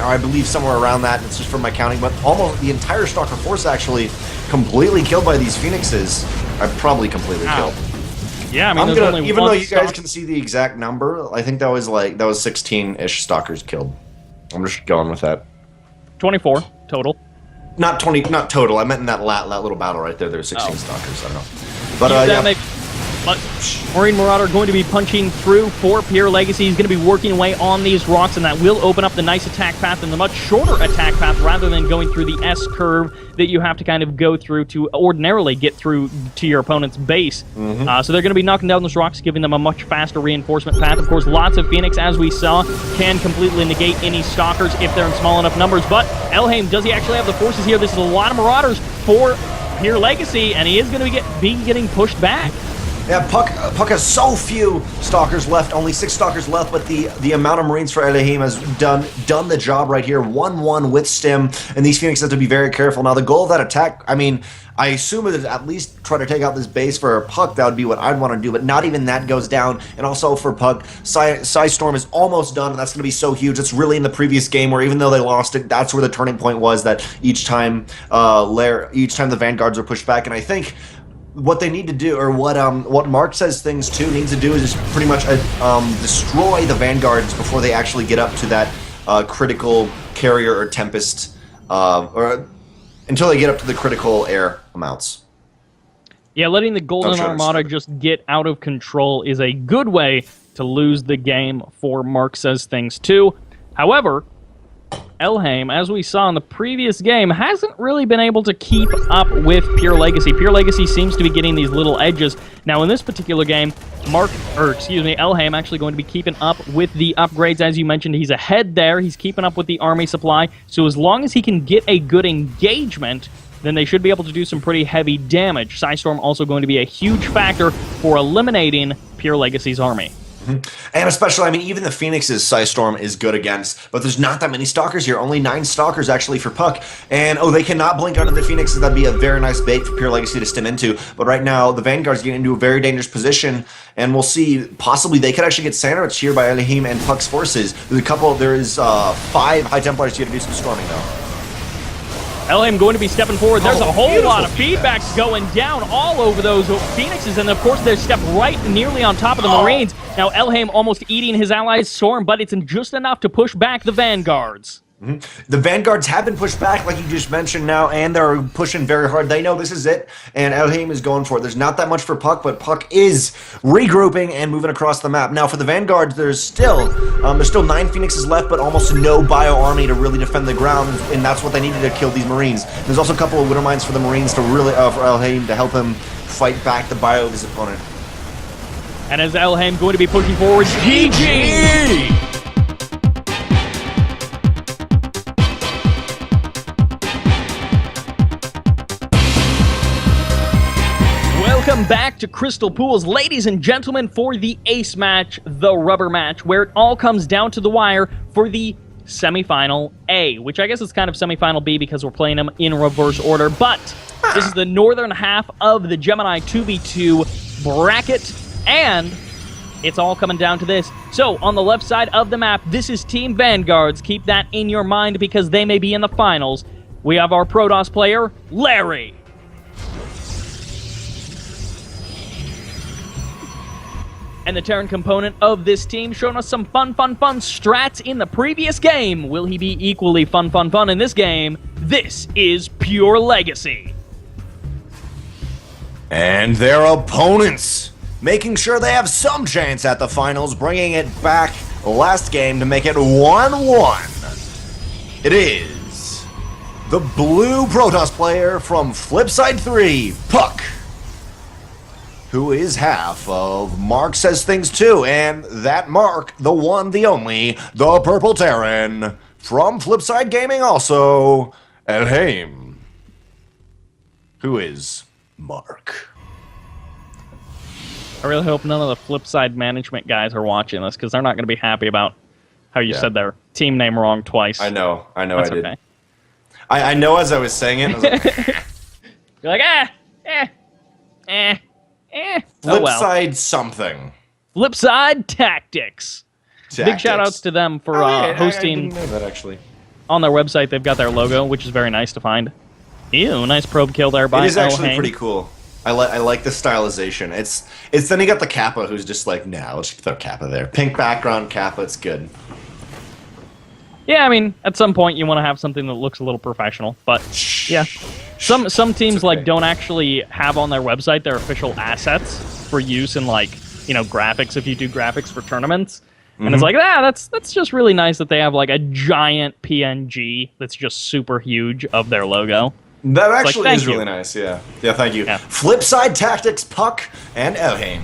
Speaker 2: or I believe somewhere around that. It's just from my counting, but almost the entire Stalker force actually completely killed by these Phoenixes. Probably completely killed.
Speaker 1: Yeah, I mean,
Speaker 2: I'm
Speaker 1: there's
Speaker 2: gonna,
Speaker 1: only
Speaker 2: even
Speaker 1: one
Speaker 2: though you guys
Speaker 1: stock.
Speaker 2: can see the exact number, I think that was 16-ish stalkers killed. I'm just going with that.
Speaker 1: 24 total.
Speaker 2: Not 20, not total. I meant in that little battle right there. There were 16 stalkers. I don't know. But
Speaker 1: But Marine Marauder going to be punching through for PureLegacy. He's going to be working away on these rocks, and that will open up the nice attack path and the much shorter attack path rather than going through the S curve that you have to kind of go through to ordinarily get through to your opponent's base. So they're going to be knocking down those rocks, giving them a much faster reinforcement path. Of course, lots of Phoenix, as we saw, can completely negate any Stalkers if they're in small enough numbers. But ElhayM, does he actually have the forces here? This is a lot of Marauders for PureLegacy, and he is going to be getting pushed back.
Speaker 2: Yeah, puCK has so few stalkers left, only 6 stalkers left, but the amount of Marines for ElhayM has done the job right here. 1-1 with Stim, and these Phoenix have to be very careful. Now, the goal of that attack, I mean, I assume it is at least try to take out this base for puCK. That would be what I'd want to do, but not even that goes down. And also for puCK, Psystorm is almost done, and that's going to be so huge. It's really in the previous game where even though they lost it, that's where the turning point was, that each time the Vanguards are pushed back. And I think what they need to do, or what Mark says things too needs to do, is just pretty much destroy the Vanguards before they actually get up to that critical carrier or Tempest, or until they get up to the critical air amounts.
Speaker 1: Yeah, letting the Golden Armada just get out of control is a good way to lose the game for Mark Says Things too. However, ElhayM, as we saw in the previous game, hasn't really been able to keep up with PureLegacy. PureLegacy seems to be getting these little edges. Now, in this particular game, ElhayM actually going to be keeping up with the upgrades. As you mentioned, he's ahead there. He's keeping up with the army supply. So as long as he can get a good engagement, then they should be able to do some pretty heavy damage. Psystorm also going to be a huge factor for eliminating PureLegacy's army.
Speaker 2: And especially, I mean, even the Phoenix's Psystorm is good against, but there's not that many Stalkers here. Only 9 Stalkers, actually, for puCK. And, they cannot blink out of the Phoenixes. That'd be a very nice bait for PureLegacy to stim into. But right now, the Vanguard's getting into a very dangerous position, and we'll see, possibly, they could actually get sandwiched here by ElhayM and puCK's forces. There is 5 High Templars here to do some storming, though.
Speaker 1: ElhayM going to be stepping forward. There's a whole lot of feedbacks going down all over those Phoenixes, and of course they step right nearly on top of the Marines. Now ElhayM almost eating his allies' storm, but it's just enough to push back the Vanguards. The Vanguards have been pushed back, like you just mentioned now, and they're pushing very hard. They know this is it, and ElhayM is going for it. There's not that much for puCK, but puCK is regrouping and moving across the map. Now, for the Vanguards, there's still 9 Phoenixes left, but almost no bio army to really defend the ground, and that's what they needed to kill these Marines. There's also a couple of Winter Mines for the Marines to really, for ElhayM to help him fight back the bio of his opponent. And as ElhayM going to be pushing forward, GG! Welcome back to Crystal Pools, ladies and gentlemen, for the ace match, the rubber match, where it all comes down to the wire for the semifinal A, which I guess is kind of semifinal B because we're playing them in reverse order, but this is the northern half of the Gemini 2v2 bracket, and it's all coming down to this. So, on the left side of the map, this is Team Vanguards. Keep that in your mind because they may be in the finals. We have our Protoss player, Larry. And the Terran component of this team showing us some fun strats in the previous game. Will he be equally fun in this game? This is PureLegacy.
Speaker 2: And their opponents, making sure they have some chance at the finals, bringing it back last game to make it 1-1. It is the blue Protoss player from Flipside 3, puCK, who is half of Mark Says Things too, and that Mark, the one, the only, the Purple Terran, from Flipside Gaming also, ElhayM, who is Mark.
Speaker 1: I really hope none of the Flipside management guys are watching this, because they're not going to be happy about how you said their team name wrong twice.
Speaker 2: I know
Speaker 1: That's
Speaker 2: I did.
Speaker 1: Okay.
Speaker 2: I know as I was saying it, I was like,
Speaker 1: you're like,
Speaker 2: Flipside something.
Speaker 1: Flipside Tactics. Big shout-outs to them for hosting.
Speaker 2: I didn't know that, actually.
Speaker 1: On their website, they've got their logo, which is very nice to find. Ew, nice probe kill there by
Speaker 2: It is actually
Speaker 1: ElhayM.
Speaker 2: pretty cool. I like the stylization. It's then you got the Kappa who's just like, nah, let's throw Kappa there. Pink background Kappa, it's good.
Speaker 1: Yeah, I mean, at some point you want to have something that looks a little professional, but yeah. Some teams like don't actually have on their website their official assets for use in like, you know, graphics if you do graphics for tournaments. And it's like, that's just really nice that they have like a giant PNG that's just super huge of their logo.
Speaker 2: That actually
Speaker 1: like,
Speaker 2: is really nice, yeah. Yeah, thank you.
Speaker 1: Yeah.
Speaker 2: Flipside Tactics, puCK, and ElhayM.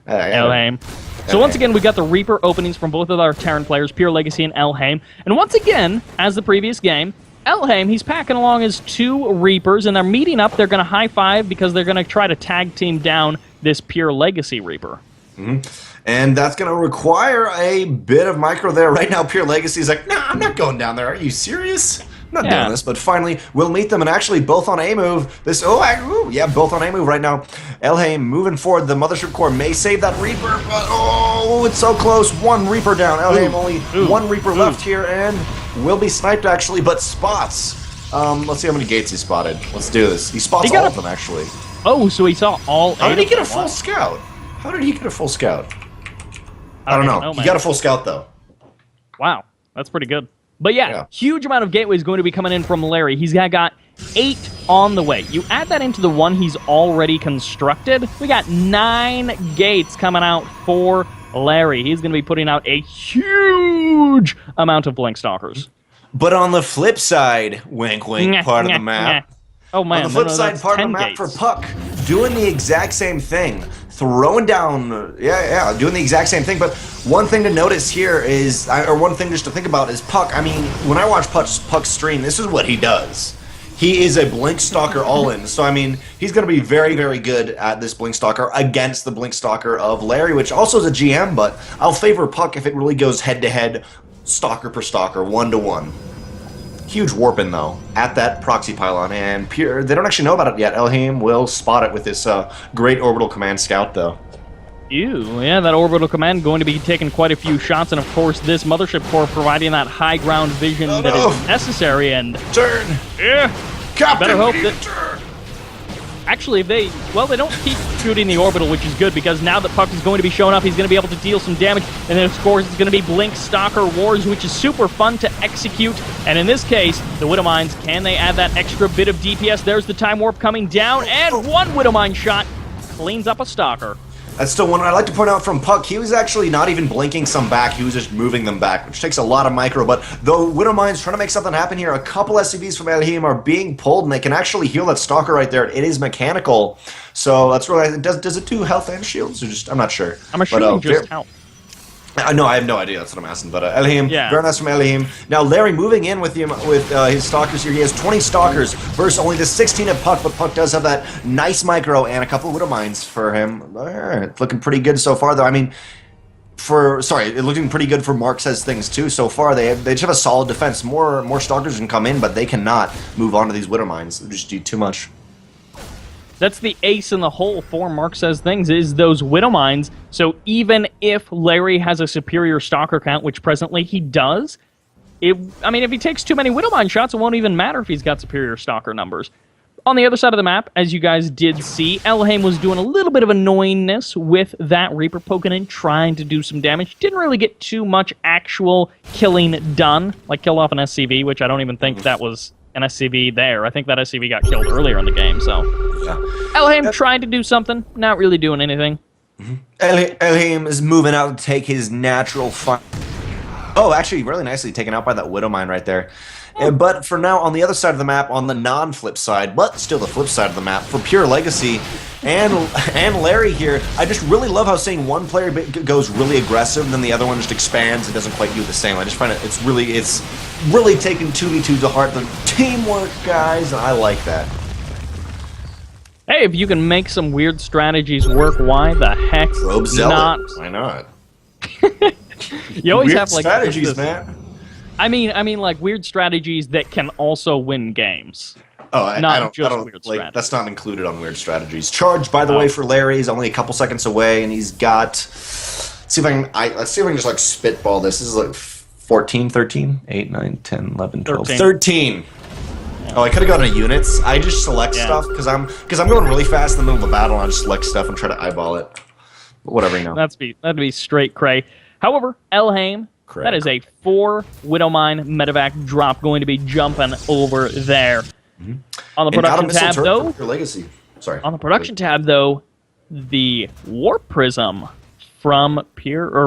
Speaker 1: ElhayM. So once again, we got the Reaper openings from both of our Terran players, PureLegacy and ElhayM. And once again, as the previous game, ElhayM, he's packing along his 2 Reapers, and they're meeting up. They're going to high-five because they're going to try to tag team down this PureLegacy Reaper.
Speaker 2: And that's going to require a bit of micro there. Right now, PureLegacy's like, nah, I'm not going down there. Are you serious? I'm not doing this, but finally we'll meet them, and actually both on A move. Both on A move right now. ElhayM moving forward. The Mothership Core may save that Reaper, but oh, it's so close. 1 Reaper down. ElhayM only 1 Reaper left here, and will be sniped actually, but spots. Let's see how many gates he spotted. Let's do this. He spots all of them actually.
Speaker 1: Oh, so he saw all 8.
Speaker 2: How did he get a full scout? How did he get a full scout? I don't know. He got a full scout though.
Speaker 1: Wow, that's pretty good. But yeah, huge amount of gateways going to be coming in from Larry. He's got 8 on the way. You add that into the 1 he's already constructed, we got 9 gates coming out for Larry. He's going to be putting out a huge amount of Blink Stalkers.
Speaker 2: But on the flip side, wink wink, part of the map.
Speaker 1: Oh man,
Speaker 2: on the flip side, part of the map for puCK, doing the exact same thing. Throwing down, doing the exact same thing. But one thing to notice here is, or one thing just to think about is puCK. I mean, when I watch puCK stream, this is what he does. He is a Blink Stalker all-in. So, I mean, he's going to be very, very good at this Blink Stalker against the Blink Stalker of Larry, which also is a GM, but I'll favor puCK if it really goes head-to-head, Stalker per Stalker, 1-to-1. Huge warping though at that proxy pylon, and they don't actually know about it yet. ElhayM will spot it with this great orbital command scout though.
Speaker 1: Ew, yeah, that orbital command going to be taking quite a few shots, and of course this Mothership Core providing that high ground vision that is necessary. And
Speaker 2: turn,
Speaker 1: Captain, better hope that actually if they don't keep shooting the orbital, which is good because now that puCK is going to be showing up, he's going to be able to deal some damage, and then of course it's going to be Blink Stalker Wars, which is super fun to execute. And in this case, the Widowmines, can they add that extra bit of DPS? There's the Time Warp coming down, and 1 Widowmine shot cleans up a Stalker.
Speaker 2: That's still one I'd like to point out from puCK. He was actually not even blinking some back, he was just moving them back, which takes a lot of micro. But though Widowmine's trying to make something happen here, a couple SCVs from ElhayM are being pulled, and they can actually heal that Stalker right there. It is mechanical, so that's really, does it do health and shields, or just, I'm not sure.
Speaker 1: I'm assuming just health.
Speaker 2: No, I have no idea. That's what I'm asking. But ElhayM, very nice from ElhayM. Now Larry moving in with him with his Stalkers here. He has 20 Stalkers versus only the 16 of puCK, but puCK does have that nice micro and a couple of Widowmines for him. It's looking pretty good so far, though. I mean, it's looking pretty good for Mark Says Things too. So far, they just have a solid defense. More Stalkers can come in, but they cannot move on to these Widowmines. They just do too much.
Speaker 1: That's the ace in the hole for Mark Says Things, is those Widowmines. So even if Larry has a superior Stalker count, which presently he does, if he takes too many Widowmine shots, it won't even matter if he's got superior Stalker numbers. On the other side of the map, as you guys did see, ElhayM was doing a little bit of annoyingness with that Reaper poking in, trying to do some damage. Didn't really get too much actual killing done, like killed off an SCV, which I don't even think that was an SCV there. I think that SCV got killed earlier in the game, so... Yeah. ElhayM tried to do something, not really doing anything.
Speaker 2: ElhayM is moving out to take his natural fun. Oh, actually, really nicely taken out by that Widowmine right there. But for now, on the other side of the map, on the non-flip side, but still the flip side of the map, for PureLegacy and Larry here, I just really love how seeing one player goes really aggressive and then the other one just expands and doesn't quite do the same. I just find it's really taking 2v2 to heart. The teamwork, guys, and I like that.
Speaker 1: Hey, if you can make some weird strategies work, why the heck not?
Speaker 2: Why not?
Speaker 1: You always
Speaker 2: weird
Speaker 1: have like
Speaker 2: strategies, man.
Speaker 1: I mean, like weird strategies that can also win games.
Speaker 2: Oh, I don't
Speaker 1: weird
Speaker 2: like that's not included on weird strategies. Charge, by the way, for Larry is only a couple seconds away, and he's got. Let's see if I can just like spitball this. This is like 14, 13, 8, 9, 10, 11, 12, 13. Oh, I could have gone to units. I just select
Speaker 1: Yeah.
Speaker 2: stuff because I'm going really fast in the middle of the battle. And I just select stuff and try to eyeball it. But whatever, you know.
Speaker 1: That'd be straight cray. However, ElhayM,
Speaker 2: Cray.
Speaker 1: that is a 4 Widowmine medevac drop going to be jumping over there. On the
Speaker 2: And got a
Speaker 1: production
Speaker 2: missile
Speaker 1: tab,
Speaker 2: turret
Speaker 1: though,
Speaker 2: for Legacy. Sorry.
Speaker 1: on the production tab, though, the Warp Prism from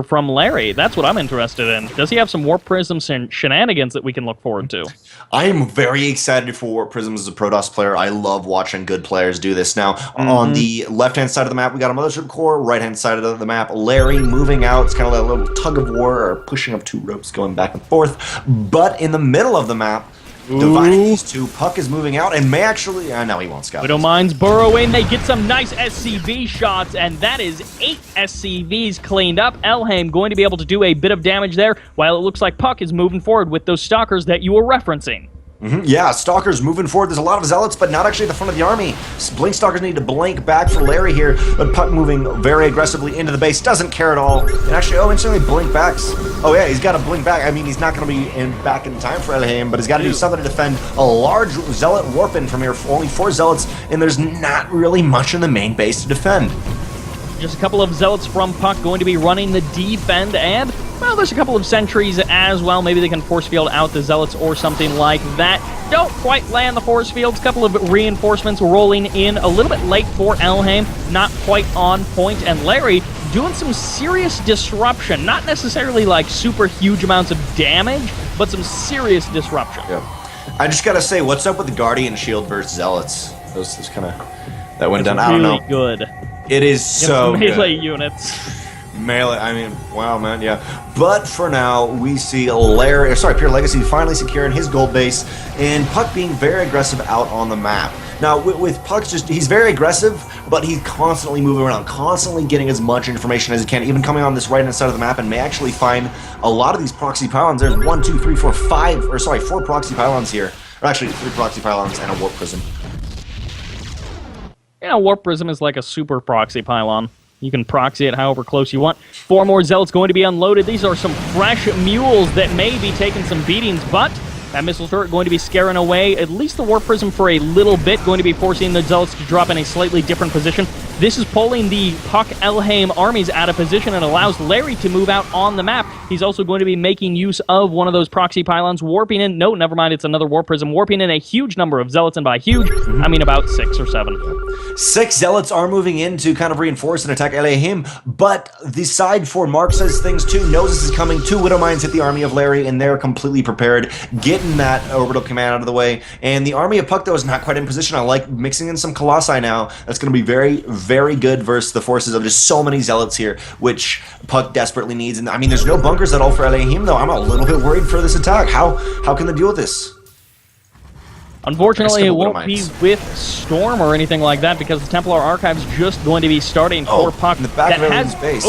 Speaker 1: from Larry. That's what I'm interested in. Does he have some Warp Prism shenanigans that we can look forward to?
Speaker 2: I am very excited for Warp Prism as a Protoss player. I love watching good players do this. Now, on the left-hand side of the map, we got a Mothership Core. Right-hand side of the map, Larry moving out. It's kind of like a little tug of war or pushing of 2 ropes going back and forth. But in the middle of the map, dividing these two, puCK is moving out and may actually... no, he won't scout.
Speaker 1: Widowmines burrow in. They get some nice SCV shots, and that is 8 SCVs cleaned up. ElhayM going to be able to do a bit of damage there, while it looks like puCK is moving forward with those Stalkers that you were referencing.
Speaker 2: Yeah, Stalkers moving forward. There's a lot of Zealots, but not actually at the front of the army. Blink Stalkers need to blink back for Larry here, but puCK moving very aggressively into the base. Doesn't care at all. And actually, instantly blink backs. Oh yeah, he's got to blink back. I mean, he's not going to be back in time for ElhayM, but he's got to do something to defend a large Zealot warp in from here. Only 4 Zealots, and there's not really much in the main base to defend.
Speaker 1: Just a couple of Zealots from puCK going to be running the defend, and, well, there's a couple of sentries as well. Maybe they can force field out the Zealots or something like that. Don't quite land the force fields. A couple of reinforcements rolling in a little bit late for ElhayM. Not quite on point, and Larry doing some serious disruption. Not necessarily like super huge amounts of damage, but some serious disruption.
Speaker 2: Yeah. I just got to say, what's up with the Guardian Shield versus Zealots? Those kind of... That went down. I don't know.
Speaker 1: Really good.
Speaker 2: It is so
Speaker 1: melee
Speaker 2: good.
Speaker 1: units.
Speaker 2: Melee, I mean, wow, man, yeah. But for now, we see PureLegacy finally securing his gold base, and puCK being very aggressive out on the map. Now, with puCK, he's very aggressive, but he's constantly moving around, constantly getting as much information as he can, even coming on this right-hand side of the map, and may actually find a lot of these proxy pylons. There's 1, 2, 3, 4, 4 proxy pylons here. Or actually, 3 proxy pylons and a warp prism.
Speaker 1: Yeah, Warp Prism is like a super proxy pylon. You can proxy it however close you want. 4 more Zealots going to be unloaded. These are some fresh mules that may be taking some beatings, but that missile turret going to be scaring away at least the Warp Prism for a little bit, going to be forcing the Zealots to drop in a slightly different position. This is pulling the puCK ElhayM armies out of position and allows Larry to move out on the map. He's also going to be making use of one of those proxy pylons, warping in, no, never mind, it's another Warp Prism, warping in a huge number of Zealots, and by huge, I mean about 6 or 7.
Speaker 2: 6 Zealots are moving in to kind of reinforce and attack ElhayM, but the side 4 Mark says things too, knows this is coming. 2 Widowmines hit the army of Larry, and they're completely prepared, getting that orbital command out of the way. And the army of puCK, though, is not quite in position. I like mixing in some Colossi now. That's going to be very, very good versus the forces of just so many Zealots here, which puCK desperately needs. And I mean, there's no bunkers at all for ElhayM, though. I'm a little bit worried for this attack. How can they deal with this?
Speaker 1: Unfortunately, it won't be with Storm or anything like that, because the Templar Archive's just going to be starting for puCK.
Speaker 2: In the back of everyone's base.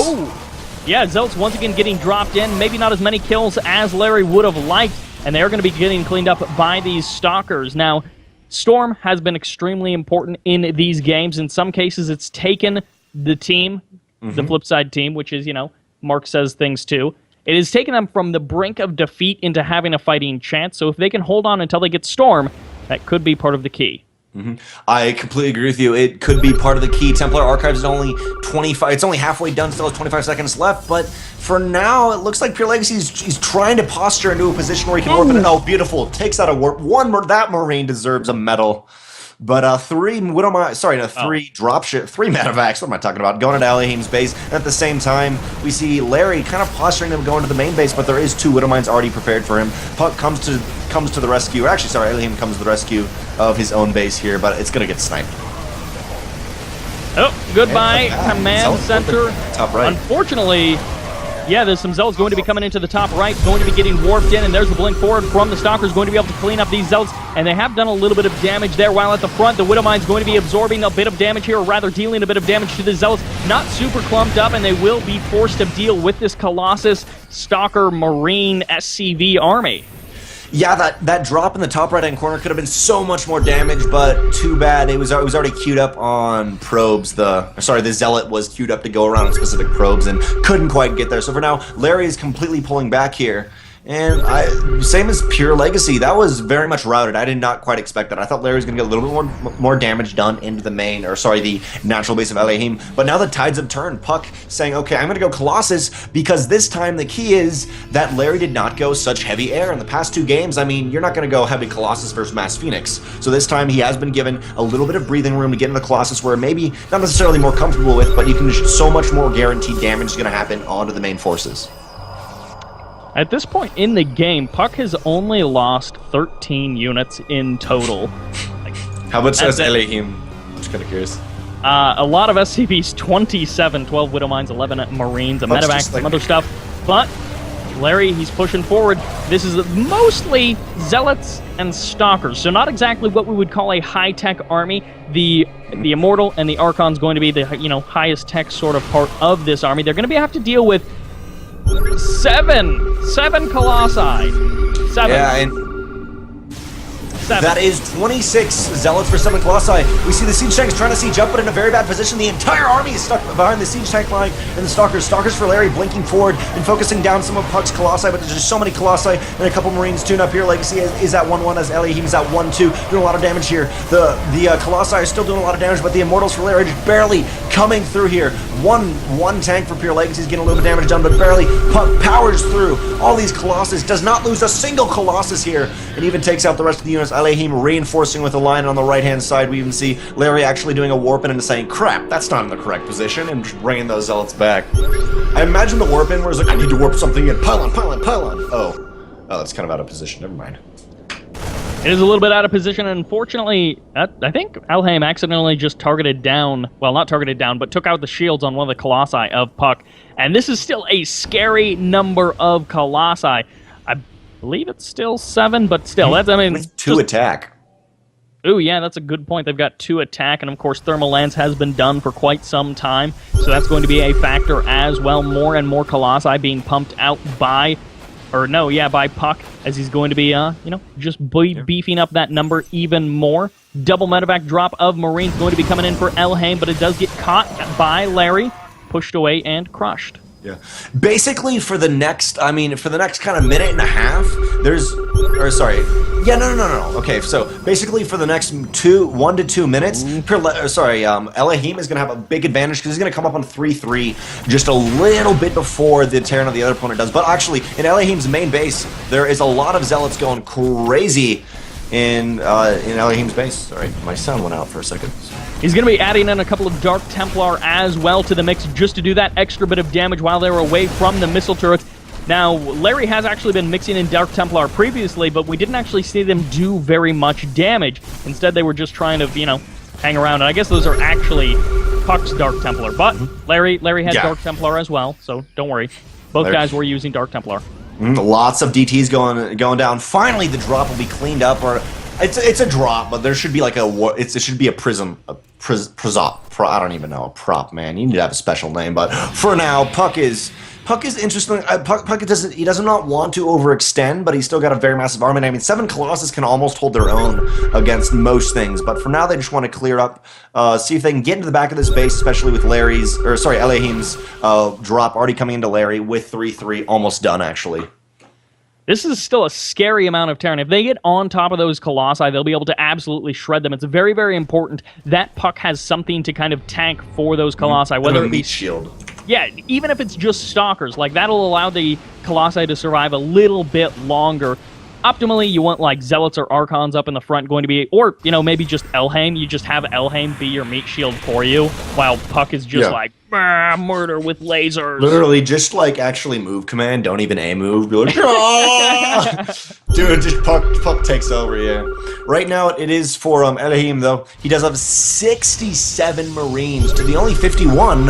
Speaker 1: Yeah, Zealots once again getting dropped in. Maybe not as many kills as Larry would have liked, and they are going to be getting cleaned up by these Stalkers. Now, Storm has been extremely important in these games. In some cases, it's taken the team, the flip side team, which is, you know, Mark says things too. It has taken them from the brink of defeat into having a fighting chance. So if they can hold on until they get Storm, that could be part of the key.
Speaker 2: I completely agree with you. It could be part of the key. Templar Archives is only 25. It's only halfway done. Still has 25 seconds left. But for now, it looks like PureLegacy is trying to posture into a position where he can warp it. Oh, beautiful! Takes out a warp. That Marine deserves a medal. But 3 Widowmine, sorry, no, 3 dropship, 3 medevacs. What am I talking about? Going into ElhayM's base. And at the same time, we see Larry kind of posturing him going to the main base, but there is 2 Widowmines already prepared for him. puCK comes to the rescue. Or actually, sorry, ElhayM comes to the rescue of his own base here, but it's gonna get sniped.
Speaker 1: Oh, goodbye, command center.
Speaker 2: Top right.
Speaker 1: Unfortunately, yeah, there's some Zealots going to be coming into the top right, going to be getting warped in, and there's the blink forward from the Stalkers, going to be able to clean up these Zealots, and they have done a little bit of damage there, while at the front, the Widowmine's going to be absorbing a bit of damage here, or rather dealing a bit of damage to the Zealots. Not super clumped up, and they will be forced to deal with this Colossus Stalker Marine SCV army.
Speaker 2: Yeah, that drop in the top right-hand corner could have been so much more damage, but too bad. It was already queued up on probes. The Zealot was queued up to go around specific probes and couldn't quite get there. So for now, Larry is completely pulling back here. And same as PureLegacy, that was very much routed. I did not quite expect that. I thought Larry was going to get a little bit more damage done into the main, or sorry, the natural base of ElhayM. But now the tides have turned. puCK saying, okay, I'm going to go Colossus, because this time the key is that Larry did not go such heavy air. In the past 2 games, I mean, you're not going to go heavy Colossus versus Mass Phoenix. So this time he has been given a little bit of breathing room to get into the Colossus, where maybe not necessarily more comfortable with, but you can so much more guaranteed damage is going to happen onto the main forces.
Speaker 1: At this point in the game, puCK has only lost 13 units in total.
Speaker 2: How much has ElhayM? I'm just kind of curious.
Speaker 1: A lot of SCVs, 27, 12 Widow Mines, 11 Marines, a medevac, some other stuff. But Larry, he's pushing forward. This is mostly Zealots and Stalkers, so not exactly what we would call a high-tech army. The Immortal and the Archon's going to be the highest tech sort of part of this army. They're going to have to deal with seven Colossi. 7.
Speaker 2: Yeah, and 7. That is 26 Zealots for 7 Colossi. We see the Siege Tanks trying to siege up, but in a very bad position. The entire army is stuck behind the Siege Tank line and the Stalkers. Stalkers for Larry blinking forward and focusing down some of puCK's Colossi, but there's just so many Colossi and a couple Marines tune up here. Legacy is at 1-1 as ElhayM is at 1-2, doing a lot of damage here. The Colossi are still doing a lot of damage, but the Immortals for Larry are just barely coming through here. One tank for PureLegacy is getting a little bit of damage done, but barely. puCK powers through all these Colossus, does not lose a single Colossus here, and even takes out the rest of the units. ElhayM reinforcing with a line on the right-hand side. We even see Larry actually doing a warp in and saying, crap, that's not in the correct position, and bringing those Zealots back. I imagine the warp in where it's like, I need to warp something in. Pylon, pylon, pylon. Oh, that's kind of out of position. Never mind.
Speaker 1: It is a little bit out of position, and unfortunately, I think ElhayM accidentally just targeted down, well, not targeted down, but took out the shields on one of the Colossi of puCK. And this is still a scary number of Colossi. I believe it's still 7, but still, that's, I mean...
Speaker 2: With 2 attack.
Speaker 1: Ooh, yeah, that's a good point. They've got 2 attack, and of course, Thermal Lance has been done for quite some time, so that's going to be a factor as well. More and more Colossi being pumped out by... by puCK, as he's going to be, just beefing up that number even more. Double medevac drop of Marines going to be coming in for ElhayM, but it does get caught by Larry, pushed away and crushed.
Speaker 2: Yeah. Basically, for the next kind of minute and a half, Okay, so basically for the next 1 to 2 minutes, ElhayM is going to have a big advantage because he's going to come up on 3-3 just a little bit before the Terran of the other opponent does. But actually, in ElhayM's main base, there is a lot of Zealots going crazy in ElhayM's base. Sorry, my sound went out for a second.
Speaker 1: He's going to be adding in a couple of Dark Templar as well to the mix just to do that extra bit of damage while they're away from the missile turrets. Now, Larry has actually been mixing in Dark Templar previously, but we didn't actually see them do very much damage. Instead, they were just trying to, hang around. And I guess those are actually puCK's Dark Templar. But Larry had Dark Templar as well, so don't worry. Both guys were using Dark Templar.
Speaker 2: Lots of DTs going down. Finally, the drop will be cleaned up, or it's a drop, but there should be like it should be a prism, I don't even know, a prop, man. You need to have a special name, but for now, puCK is interesting. puCK does not want to overextend, but he's still got a very massive army. I mean, 7 Colossus can almost hold their own against most things, but for now they just want to clear up, see if they can get into the back of this base, especially with ElhayM's drop already coming into Larry with 3-3 almost done, actually.
Speaker 1: This is still a scary amount of Terran. If they get on top of those Colossi, they'll be able to absolutely shred them. It's very, very important that puCK has something to kind of tank for those Colossi, whether it be
Speaker 2: meat shield.
Speaker 1: Yeah, even if it's just Stalkers, like that'll allow the Colossi to survive a little bit longer. Optimally, you want like Zealots or Archons up in the front going to be, or, maybe just ElhayM. You just have ElhayM be your meat shield for you, while puCK is just like, murder with lasers.
Speaker 2: Literally, just like actually move command, don't even A move. Be like, dude, just puCK takes over, yeah. Right now, it is for ElhayM, though. He does have 67 Marines to the only 51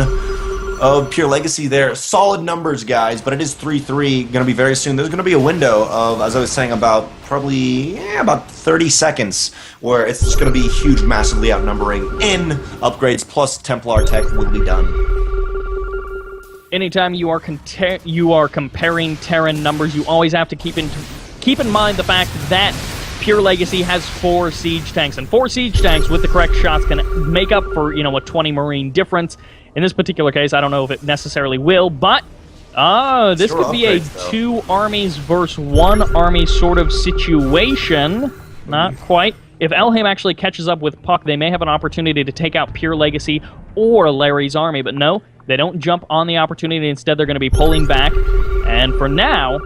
Speaker 2: of PureLegacy there. Solid numbers, guys, but it is 3-3. Going to be very soon. There's going to be a window of, as I was saying, about 30 seconds where it's just going to be huge, massively outnumbering in upgrades, plus Templar tech will be done.
Speaker 1: Anytime you are comparing Terran numbers, you always have to keep in mind the fact that PureLegacy has 4 siege tanks, and 4 siege tanks with the correct shots can make up for, a 20 Marine difference. In this particular case, I don't know if it necessarily will, but Oh, this
Speaker 2: Sure
Speaker 1: could be a
Speaker 2: upgrades, though.
Speaker 1: 2 armies versus 1 army sort of situation. Not quite. If ElhayM actually catches up with puCK, they may have an opportunity to take out PureLegacy or Larry's army, but no, they don't jump on the opportunity. Instead, they're going to be pulling back. And for now,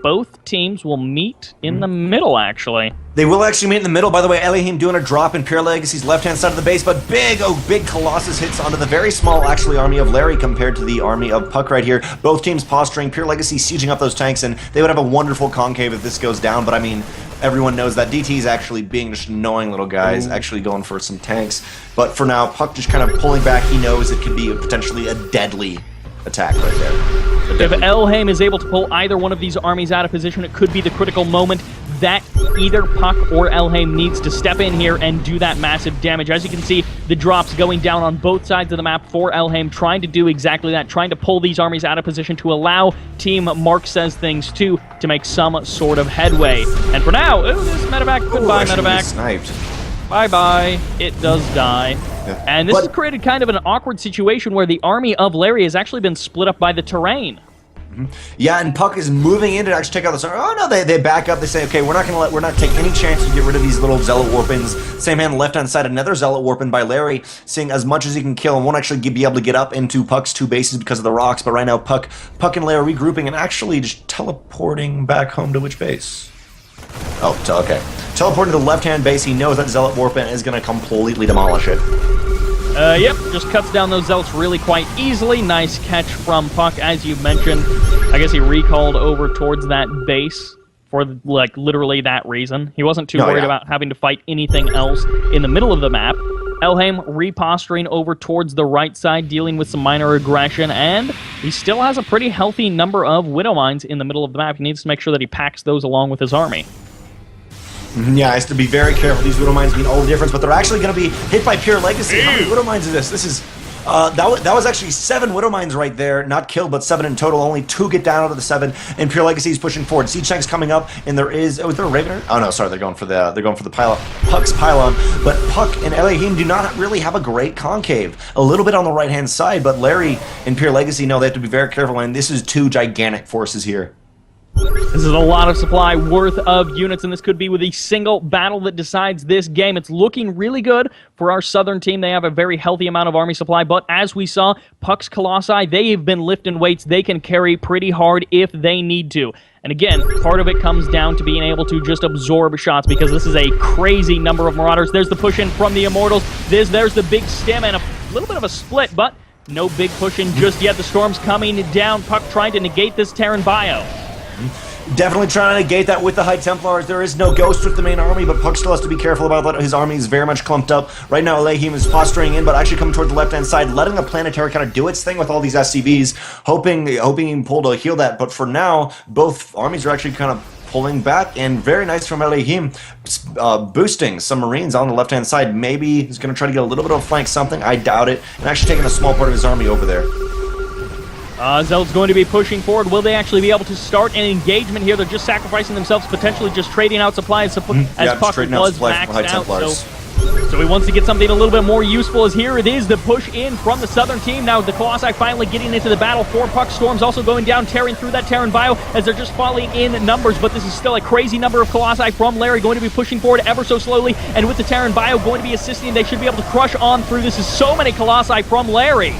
Speaker 1: both teams will meet in the middle, actually.
Speaker 2: They will actually meet in the middle. By the way, ElhayM doing a drop in PureLegacy's left-hand side of the base, but big Colossus hits onto the very small, actually, army of Larry compared to the army of puCK right here. Both teams posturing, PureLegacy sieging up those tanks, and they would have a wonderful concave if this goes down, but I mean, everyone knows that DT is actually being just annoying little guys, actually going for some tanks. But for now, puCK just kind of pulling back. He knows it could be potentially a deadly attack right there.
Speaker 1: If ElhayM is able to pull either one of these armies out of position, it could be the critical moment that either puCK or ElhayM needs to step in here and do that massive damage. As you can see, the drops going down on both sides of the map for ElhayM, trying to do exactly that, trying to pull these armies out of position to allow Team Mark Says Things 2 to make some sort of headway. And for now, ooh, this medevac, goodbye medevac.
Speaker 2: Sniped.
Speaker 1: Bye-bye. It does die.
Speaker 2: Yeah.
Speaker 1: And this has created kind of an awkward situation where the army of Larry has actually been split up by the terrain.
Speaker 2: Yeah, and puCK is moving in to actually take out this. Oh no, they back up. They say, okay, we're not taking any chance to get rid of these little zealot warpings. Same hand, left hand side, another zealot warping by Larry, seeing as much as he can kill and won't actually be able to get up into puCK's 2 bases because of the rocks. But right now, puCK and Larry regrouping and actually just teleporting back home to which base? Oh, okay. Teleporting to the left hand base. He knows that zealot warping is going to completely demolish it.
Speaker 1: Yep, just cuts down those zealots really quite easily. Nice catch from puCK, as you mentioned. I guess he recalled over towards that base for, like, literally that reason. He wasn't too worried about having to fight anything else in the middle of the map. ElhayM reposturing over towards the right side, dealing with some minor aggression, and he still has a pretty healthy number of Widow Mines in the middle of the map. He needs to make sure that he packs those along with his army.
Speaker 2: Yeah, he has to be very careful. These Widow Mines mean all the difference, but they're actually going to be hit by PureLegacy. How many Widow Mines is this? This is... that was actually 7 Widow Mines right there. Not killed, but 7 in total. Only 2 get down out of the 7, and PureLegacy is pushing forward. Siege tank's coming up, and there is... Oh, is there a Ravener? Oh, no, sorry. They're going for the pylon. puCK's pylon. But puCK and ElhayM do not really have a great concave. A little bit on the right-hand side, but Larry and PureLegacy know they have to be very careful, and this is 2 gigantic forces here.
Speaker 1: This is a lot of supply worth of units, and this could be with a single battle that decides this game. It's looking really good for our southern team. They have a very healthy amount of army supply, but as we saw, puCK's Colossi, they've been lifting weights. They can carry pretty hard if they need to. And again, part of it comes down to being able to just absorb shots, because this is a crazy number of Marauders. There's the push in from the Immortals. There's the big stem and a little bit of a split, but no big push in just yet. The storm's coming down. puCK trying to negate this Terran bio.
Speaker 2: Definitely trying to negate that with the High Templars. There is no ghost with the main army, but puCK still has to be careful about that. His army is very much clumped up. Right now, ElhayM is posturing in, but actually coming toward the left-hand side, letting the Planetary kind of do its thing with all these SCVs, hoping he can pull to heal that. But for now, both armies are actually kind of pulling back, and very nice from ElhayM, boosting some Marines on the left-hand side. Maybe he's going to try to get a little bit of a flank something. I doubt it. And actually taking a small part of his army over there.
Speaker 1: Zeld's going to be pushing forward. Will they actually be able to start an engagement here? They're just sacrificing themselves, potentially just trading out supplies as puCK was maxed out. So he wants to get something a little bit more useful, as here it is, the push in from the southern team. Now the Colossi finally getting into the battle for puCK. Storm's also going down, tearing through that Terran bio as they're just falling in numbers, but this is still a crazy number of Colossi from Larry, going to be pushing forward ever so slowly, and with the Terran bio going to be assisting, they should be able to crush on through. This is so many Colossi from Larry.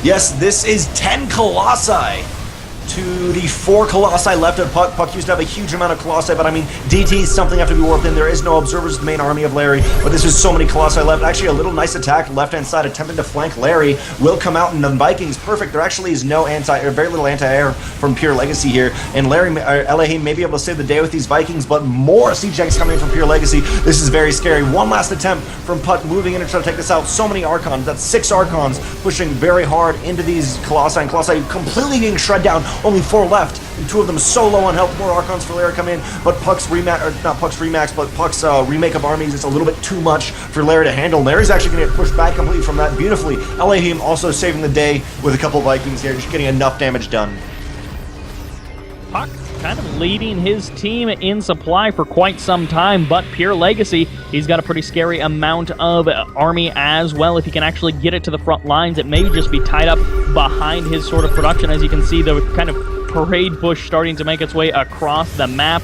Speaker 2: Yes, this is 10 Colossi to the 4 Colossi left of puCK. puCK used to have a huge amount of Colossi, but I mean, DT is something have to be warped in. There is no observers, the main army of Larry, but this is so many Colossi left. Actually, a little nice attack, left-hand side, attempting to flank Larry, will come out, and the Vikings, perfect. There actually is no very little anti-air from PureLegacy here, and ElhayM may be able to save the day with these Vikings, but more siege tanks coming in from PureLegacy. This is very scary. One last attempt from puCK, moving in to try to take this out. So many Archons, that's 6 Archons, pushing very hard into these Colossi, and Colossi completely getting shred down. Only 4 left, and 2 of them so low on health. More Archons for Larry come in, but puCK's puCK's remake of armies is a little bit too much for Larry to handle. Larry's actually going to get pushed back completely from that beautifully. ElhayM also saving the day with a couple Vikings here, just getting enough damage done.
Speaker 1: puCK kind of leading his team in supply for quite some time, but PureLegacy, he's got a pretty scary amount of army as well. If he can actually get it to the front lines, it may just be tied up behind his sort of production. As you can see, the kind of parade push starting to make its way across the map.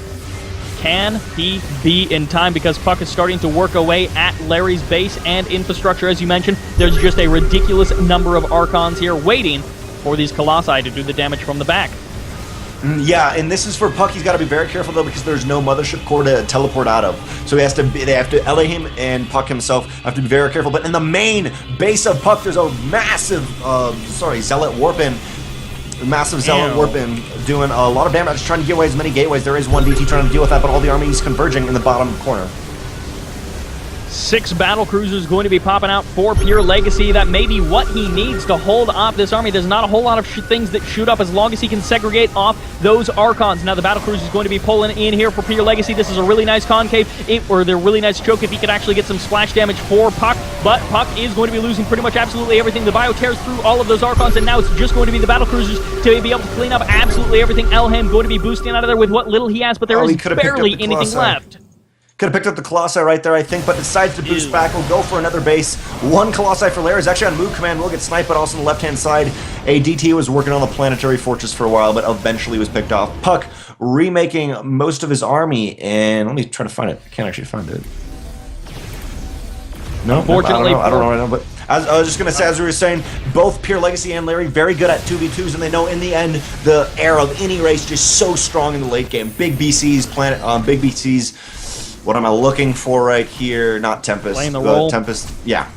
Speaker 1: Can he be in time? Because puCK is starting to work away at Larry's base and infrastructure. As you mentioned, there's just a ridiculous number of Archons here waiting for these Colossi to do the damage from the back.
Speaker 2: Yeah, and this is for puCK. He's got to be very careful though, because there's no mothership core to teleport out of. So they have to ElhayM and puCK himself have to be very careful. But in the main base of puCK, there's a massive, Zealot Warp-in. Massive Zealot Warp-in doing a lot of damage, trying to get away as many gateways. There is one DT trying to deal with that, but all the armies converging in the bottom corner.
Speaker 1: 6 battle cruisers going to be popping out for PureLegacy. That may be what he needs to hold off this army. There's not a whole lot of things that shoot up as long as he can segregate off those Archons. Now the battle cruiser is going to be pulling in here for PureLegacy. This is a really nice concave, or the really nice choke if he could actually get some splash damage for puCK. But puCK is going to be losing pretty much absolutely everything. The bio tears through all of those Archons, and now it's just going to be the battle cruisers to be able to clean up absolutely everything. ElhayM going to be boosting out of there with what little he has, but there is barely anything left.
Speaker 2: Could have picked up the Colossi right there, I think, but decides to boost back. We'll go for another base. 1 Colossi for Larry is actually on move command. Will get sniped, but also on the left-hand side. A DT was working on the planetary fortress for a while, but eventually was picked off. puCK remaking most of his army, and let me try to find it. I can't actually find it. No,
Speaker 1: unfortunately,
Speaker 2: I don't know right now, but as I was just going to say, as we were saying, both PureLegacy and Larry very good at 2v2s, and they know in the end the era of any race just so strong in the late game. Big BCs, big BCs. What am I looking for right here? Not Tempest.
Speaker 1: Playing the role.
Speaker 2: Tempest, yeah.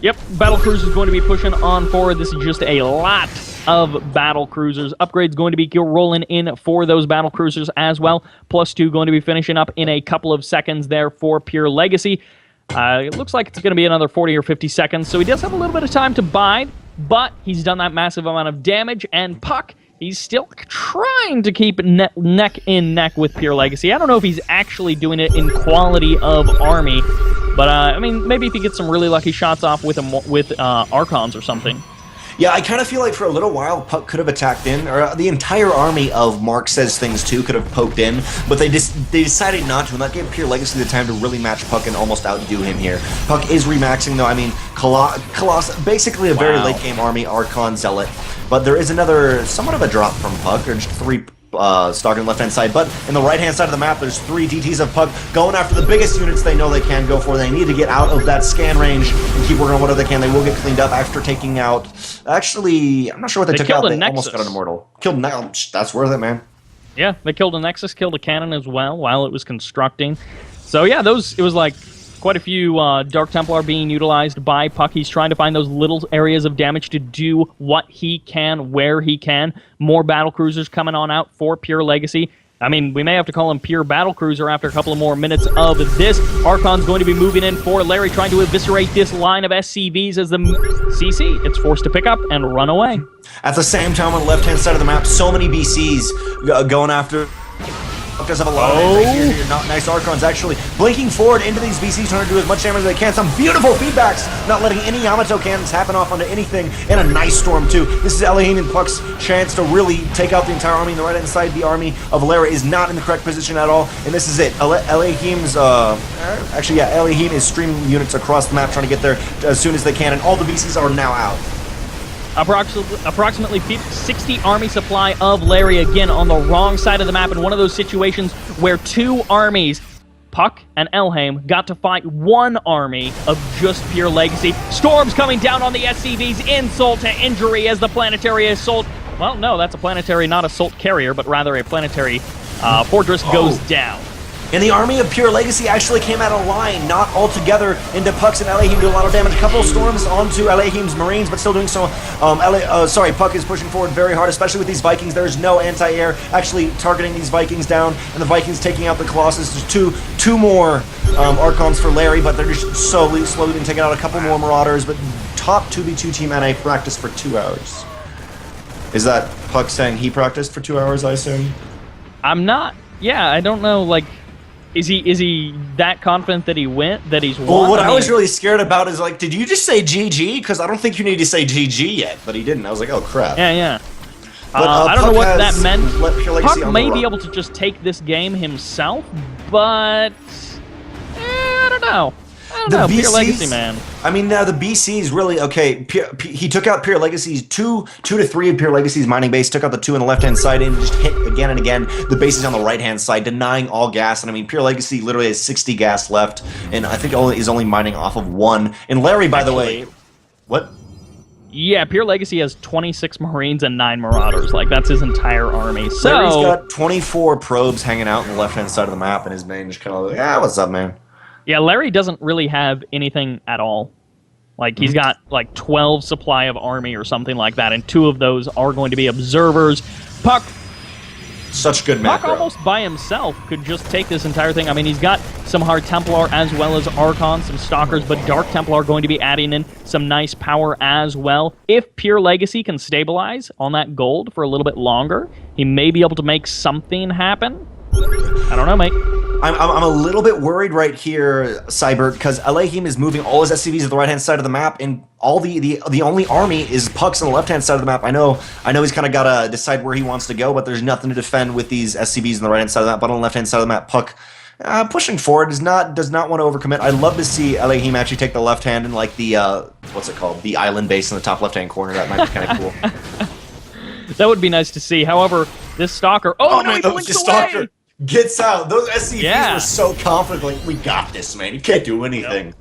Speaker 1: Yep, battle cruisers going to be pushing on forward. This is just a lot of battle cruisers. Upgrades going to be rolling in for those battle cruisers as well. +2 going to be finishing up in a couple of seconds there for PureLegacy. It looks like it's going to be another 40 or 50 seconds, so he does have a little bit of time to bide, but he's done that massive amount of damage, and puCK, he's still trying to keep neck in neck with PureLegacy. I don't know if he's actually doing it in quality of army, but I mean, maybe if he gets some really lucky shots off with Archons or something.
Speaker 2: Yeah, I kind of feel like for a little while, puCK could have attacked in, or the entire army of Mark Says Things Too could have poked in, but they decided not to, and that gave PureLegacy the time to really match puCK and almost outdo him here. puCK is remaxing, though. I mean, Colossus, basically a very late-game army, Archon, Zealot, but there is another, somewhat of a drop from puCK. There's 3 stock on the left-hand side, but in the right-hand side of the map, there's 3 DTs of puCK going after the biggest units they know they can go for. They need to get out of that scan range and keep working on whatever they can. They will get cleaned up after taking out... Actually, I'm not sure what they took out. They almost got an Immortal. Killed Nexus. That's worth it, man. Yeah,
Speaker 1: they killed a Nexus, killed a cannon as well while it was constructing. So yeah, it was like quite a few Dark Templar being utilized by puCK. He's trying to find those little areas of damage to do what he can, where he can. More battle cruisers coming on out for PureLegacy. I mean, we may have to call him Pure Battle Cruiser after a couple of more minutes of this. Archon's going to be moving in for Larry, trying to eviscerate this line of SCVs as the CC, it's forced to pick up and run away.
Speaker 2: At the same time, on the left-hand side of the map, so many BCs going after... Because of a lot of here, not nice Archons actually blinking forward into these BCs, trying to do as much damage as they can. Some beautiful feedbacks, not letting any Yamato cannons happen off onto anything, and a nice storm too. This is ElhayM and puCK's chance to really take out the entire army. On the right-hand side, the army of Larry is not in the correct position at all, and this is it. ElhayM's, ElhayM is streaming units across the map, trying to get there as soon as they can, and all the BCs are now out.
Speaker 1: Approximately 60 army supply of Larry, again on the wrong side of the map, in one of those situations where 2 armies, puCK and ElhayM, got to fight 1 army of just PureLegacy. Storms coming down on the SCVs, insult to injury as the planetary assault, well, no, that's a planetary, not assault carrier, but rather a planetary fortress goes down.
Speaker 2: And the army of PureLegacy actually came out of line, not all together into puCK's, and ElhayM do a lot of damage. A couple of storms onto ElhayM's Marines, but still doing so. puCK is pushing forward very hard, especially with these Vikings. There's no anti-air actually targeting these Vikings down, and the Vikings taking out the Colossus. There's two more Archons for Larry, but they're just slowly and taking out a couple more Marauders. But top 2v2 team NA practiced for 2 hours. Is that puCK saying he practiced for 2 hours, I assume?
Speaker 1: I'm not. Yeah, I don't know, like... Is he that confident that he's won?
Speaker 2: Well, what I was really scared about is, like, did you just say GG? Because I don't think you need to say GG yet, but he didn't. I was like, oh, crap.
Speaker 1: Yeah. I don't know what that meant.
Speaker 2: PuCK
Speaker 1: may be able to just take this game himself, but I don't know. PureLegacy, man.
Speaker 2: I mean, now the BC's really okay. He took out PureLegacy's two to three of PureLegacy's mining base. Took out the 2 on the left-hand side and just hit again and again the bases on the right-hand side, denying all gas. And I mean, PureLegacy literally has 60 gas left, and I think is only mining off of 1. And Larry, by the way, what?
Speaker 1: Yeah, PureLegacy has 26 Marines and 9 Marauders. Like, that's his entire army. So
Speaker 2: Larry's got 24 probes hanging out on the left-hand side of the map, and his main just kind of like, yeah, what's up, man?
Speaker 1: Yeah, Larry doesn't really have anything at all. Like, he's got, like, 12 supply of army or something like that, and 2 of those are going to be observers. PuCK,
Speaker 2: such good macro.
Speaker 1: PuCK almost by himself could just take this entire thing. I mean, he's got some Hard Templar as well as Archon, some Stalkers, but Dark Templar are going to be adding in some nice power as well. If PureLegacy can stabilize on that gold for a little bit longer, he may be able to make something happen. I don't know, mate.
Speaker 2: I'm a little bit worried right here, Cybert, because ElhayM is moving all his SCVs to the right-hand side of the map, and all the only army is PuCK's on the left-hand side of the map. I know he's kind of got to decide where he wants to go, but there's nothing to defend with these SCVs on the right-hand side of the map. But on the left-hand side of the map, PuCK pushing forward does not want to overcommit. I'd love to see ElhayM actually take the left hand and like the what's it called, the island base in the top left-hand corner. That might be kind of cool.
Speaker 1: That would be nice to see. However, this Stalker, no,
Speaker 2: man,
Speaker 1: he blinks away.
Speaker 2: Stalker gets out. Those SCVs were so confident, like, we got this, man. You can't do anything.
Speaker 1: Yep.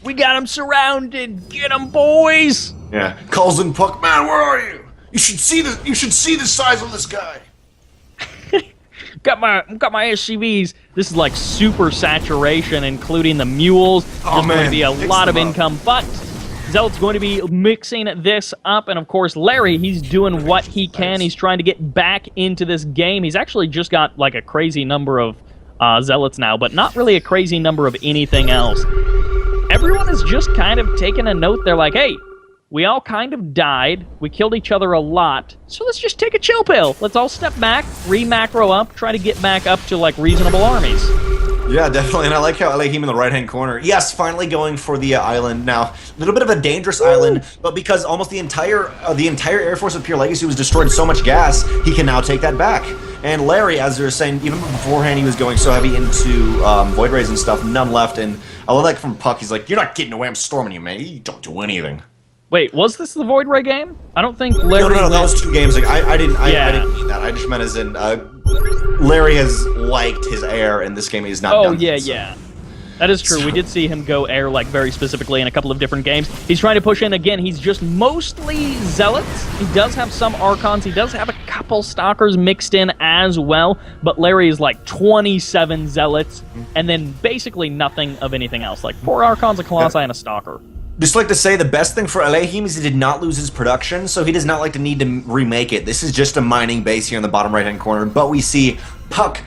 Speaker 1: We got him surrounded. Get him, boys.
Speaker 2: Yeah. Calls in PuCK, man, where are you? You should see the size of this guy.
Speaker 1: got my SCVs. This is like super saturation, including the mules. There's going to be a lot of income, but Zealot's going to be mixing this up, and of course, Larry, he's doing what he can. He's trying to get back into this game. He's actually just got like a crazy number of Zealots now, but not really a crazy number of anything else. Everyone is just kind of taking a note. They're like, hey, we all kind of died. We killed each other a lot, so let's just take a chill pill. Let's all step back, re-macro up, try to get back up to like reasonable armies.
Speaker 2: Yeah, definitely, and I like how ElhayM in the right-hand corner. Yes, finally going for the island. Now, a little bit of a dangerous island, but because almost the entire Air Force of PureLegacy was destroyed so much gas, he can now take that back. And Larry, as they were saying, even beforehand, he was going so heavy into Void Rays and stuff, none left. And I love that from PuCK. He's like, "You're not getting away. I'm storming you, man. You don't do anything."
Speaker 1: Wait, was this the Void Ray game? I don't think Larry...
Speaker 2: No, that was 2 games. Like, I didn't mean that. I just meant as in, Larry has liked his air, and this game he's not done.
Speaker 1: Yeah. That is true. We did see him go air, like, very specifically in a couple of different games. He's trying to push in again. He's just mostly Zealots. He does have some Archons. He does have a couple Stalkers mixed in as well, but Larry is like 27 Zealots, and then basically nothing of anything else. Like 4 Archons, a Colossi, and a Stalker.
Speaker 2: Just like to say, the best thing for ElhayM is he did not lose his production, so he does not like to need to remake it. This is just a mining base here in the bottom right-hand corner, but we see PuCK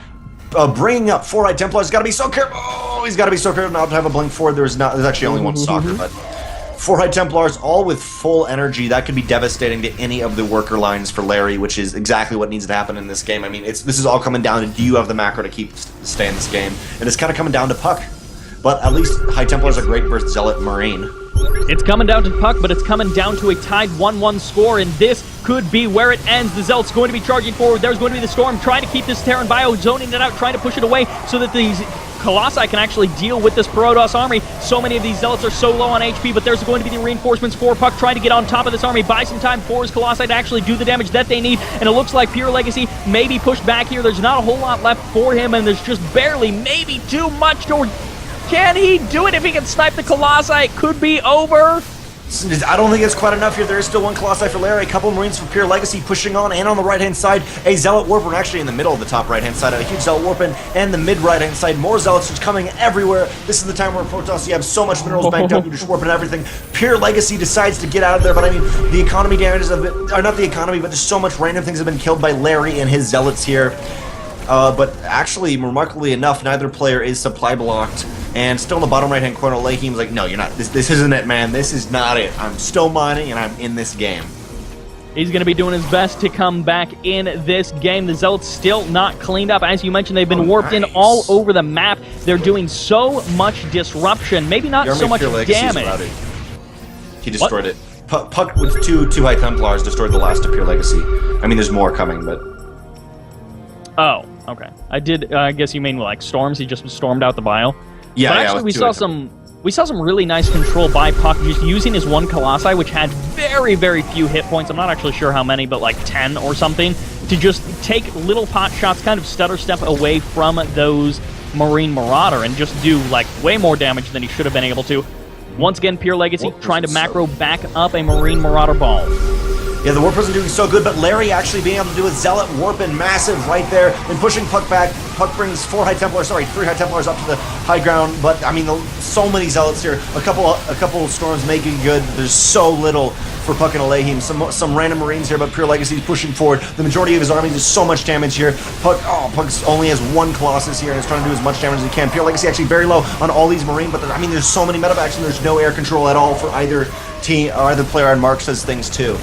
Speaker 2: bringing up 4 High Templars. He's got to be so careful. Oh, he's got to be so careful not to have a blink forward. There's actually only 1 Stalker, but 4 High Templars, all with full energy. That could be devastating to any of the worker lines for Larry, which is exactly what needs to happen in this game. I mean, this is all coming down to, do you have the macro to stay in this game? And it's kind of coming down to PuCK. But at least High Templars are great versus Zealot Marine.
Speaker 1: It's coming down to PuCK, but it's coming down to a tied 1-1 score, and this could be where it ends. The Zealot's going to be charging forward. There's going to be the Storm trying to keep this Terran Bio, zoning it out, trying to push it away so that these Colossi can actually deal with this Protoss army. So many of these Zealots are so low on HP, but there's going to be the reinforcements for PuCK trying to get on top of this army, buy some time for his Colossi to actually do the damage that they need, and it looks like PureLegacy may be pushed back here. There's not a whole lot left for him, and there's just barely, maybe too much to... Can he do it? If he can snipe the Colossi, it could be over.
Speaker 2: I don't think it's quite enough here. There is still 1 Colossi for Larry, a couple Marines for PureLegacy pushing on, and on the right-hand side, a Zealot Warper, actually in the middle of the top right-hand side, a huge Zealot Warper, and the mid-right-hand side, more Zealots just coming everywhere. This is the time where Protoss, you have so much minerals banked up, you just warping everything. PureLegacy decides to get out of there, but I mean, the economy damages have been, or not the economy, but just so much random things have been killed by Larry and his Zealots here. But actually, remarkably enough, neither player is supply blocked. And still in the bottom right-hand corner, ElhayM's like, no, you're not. This isn't it, man. This is not it. I'm still mining, and I'm in this game.
Speaker 1: He's going to be doing his best to come back in this game. The Zealots still not cleaned up. As you mentioned, they've been warped in all over the map. They're doing so much disruption. Maybe not so much damage.
Speaker 2: He destroyed it. puCK with two High Templars destroyed the last of Pure Legacy. I mean, there's more coming, but...
Speaker 1: Oh, okay. I guess you mean like storms? He just stormed out the bile?
Speaker 2: Yeah,
Speaker 1: but actually, we saw some really nice control by puCK, just using his one Colossi, which had very, very few hit points. I'm not actually sure how many, but like 10 or something, to just take little pot shots, kind of stutter step away from those Marine Marauder and just do like way more damage than he should have been able to. Once again, Pure Legacy trying to macro back up a Marine Marauder ball.
Speaker 2: Yeah, the Warp isn't doing so good, but Larry actually being able to do a Zealot Warp and massive right there and pushing puCK back. puCK brings 3 High Templars up to the high ground, but I mean, so many Zealots here. A couple Storms making good. There's so little for puCK and ElhayM. Some random Marines here, but Pure Legacy is pushing forward. The majority of his army does so much damage here. puCK only has 1 Colossus here and is trying to do as much damage as he can. Pure Legacy actually very low on all these Marine, but I mean, there's so many medevacs and there's no air control at all for either team or either player, and Mark says things too.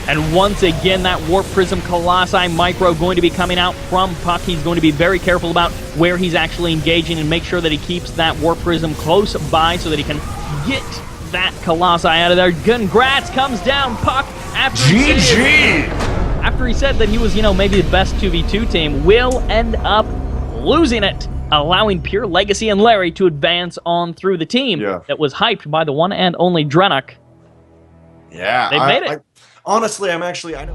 Speaker 1: And once again, that Warp Prism Colossi Micro going to be coming out from puCK. He's going to be very careful about where he's actually engaging and make sure that he keeps that Warp Prism close by so that he can get that Colossi out of there. Congrats comes down puCK after he said that he was, you know, maybe the best 2v2 team, will end up losing it, allowing Pure Legacy and Larry to advance on through the team that was hyped by the one and only Drennock.
Speaker 2: Yeah,
Speaker 1: they made it.
Speaker 2: Honestly, I know.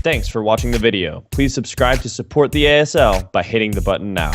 Speaker 3: Thanks for watching the video. Please subscribe to support the ASL by hitting the button now.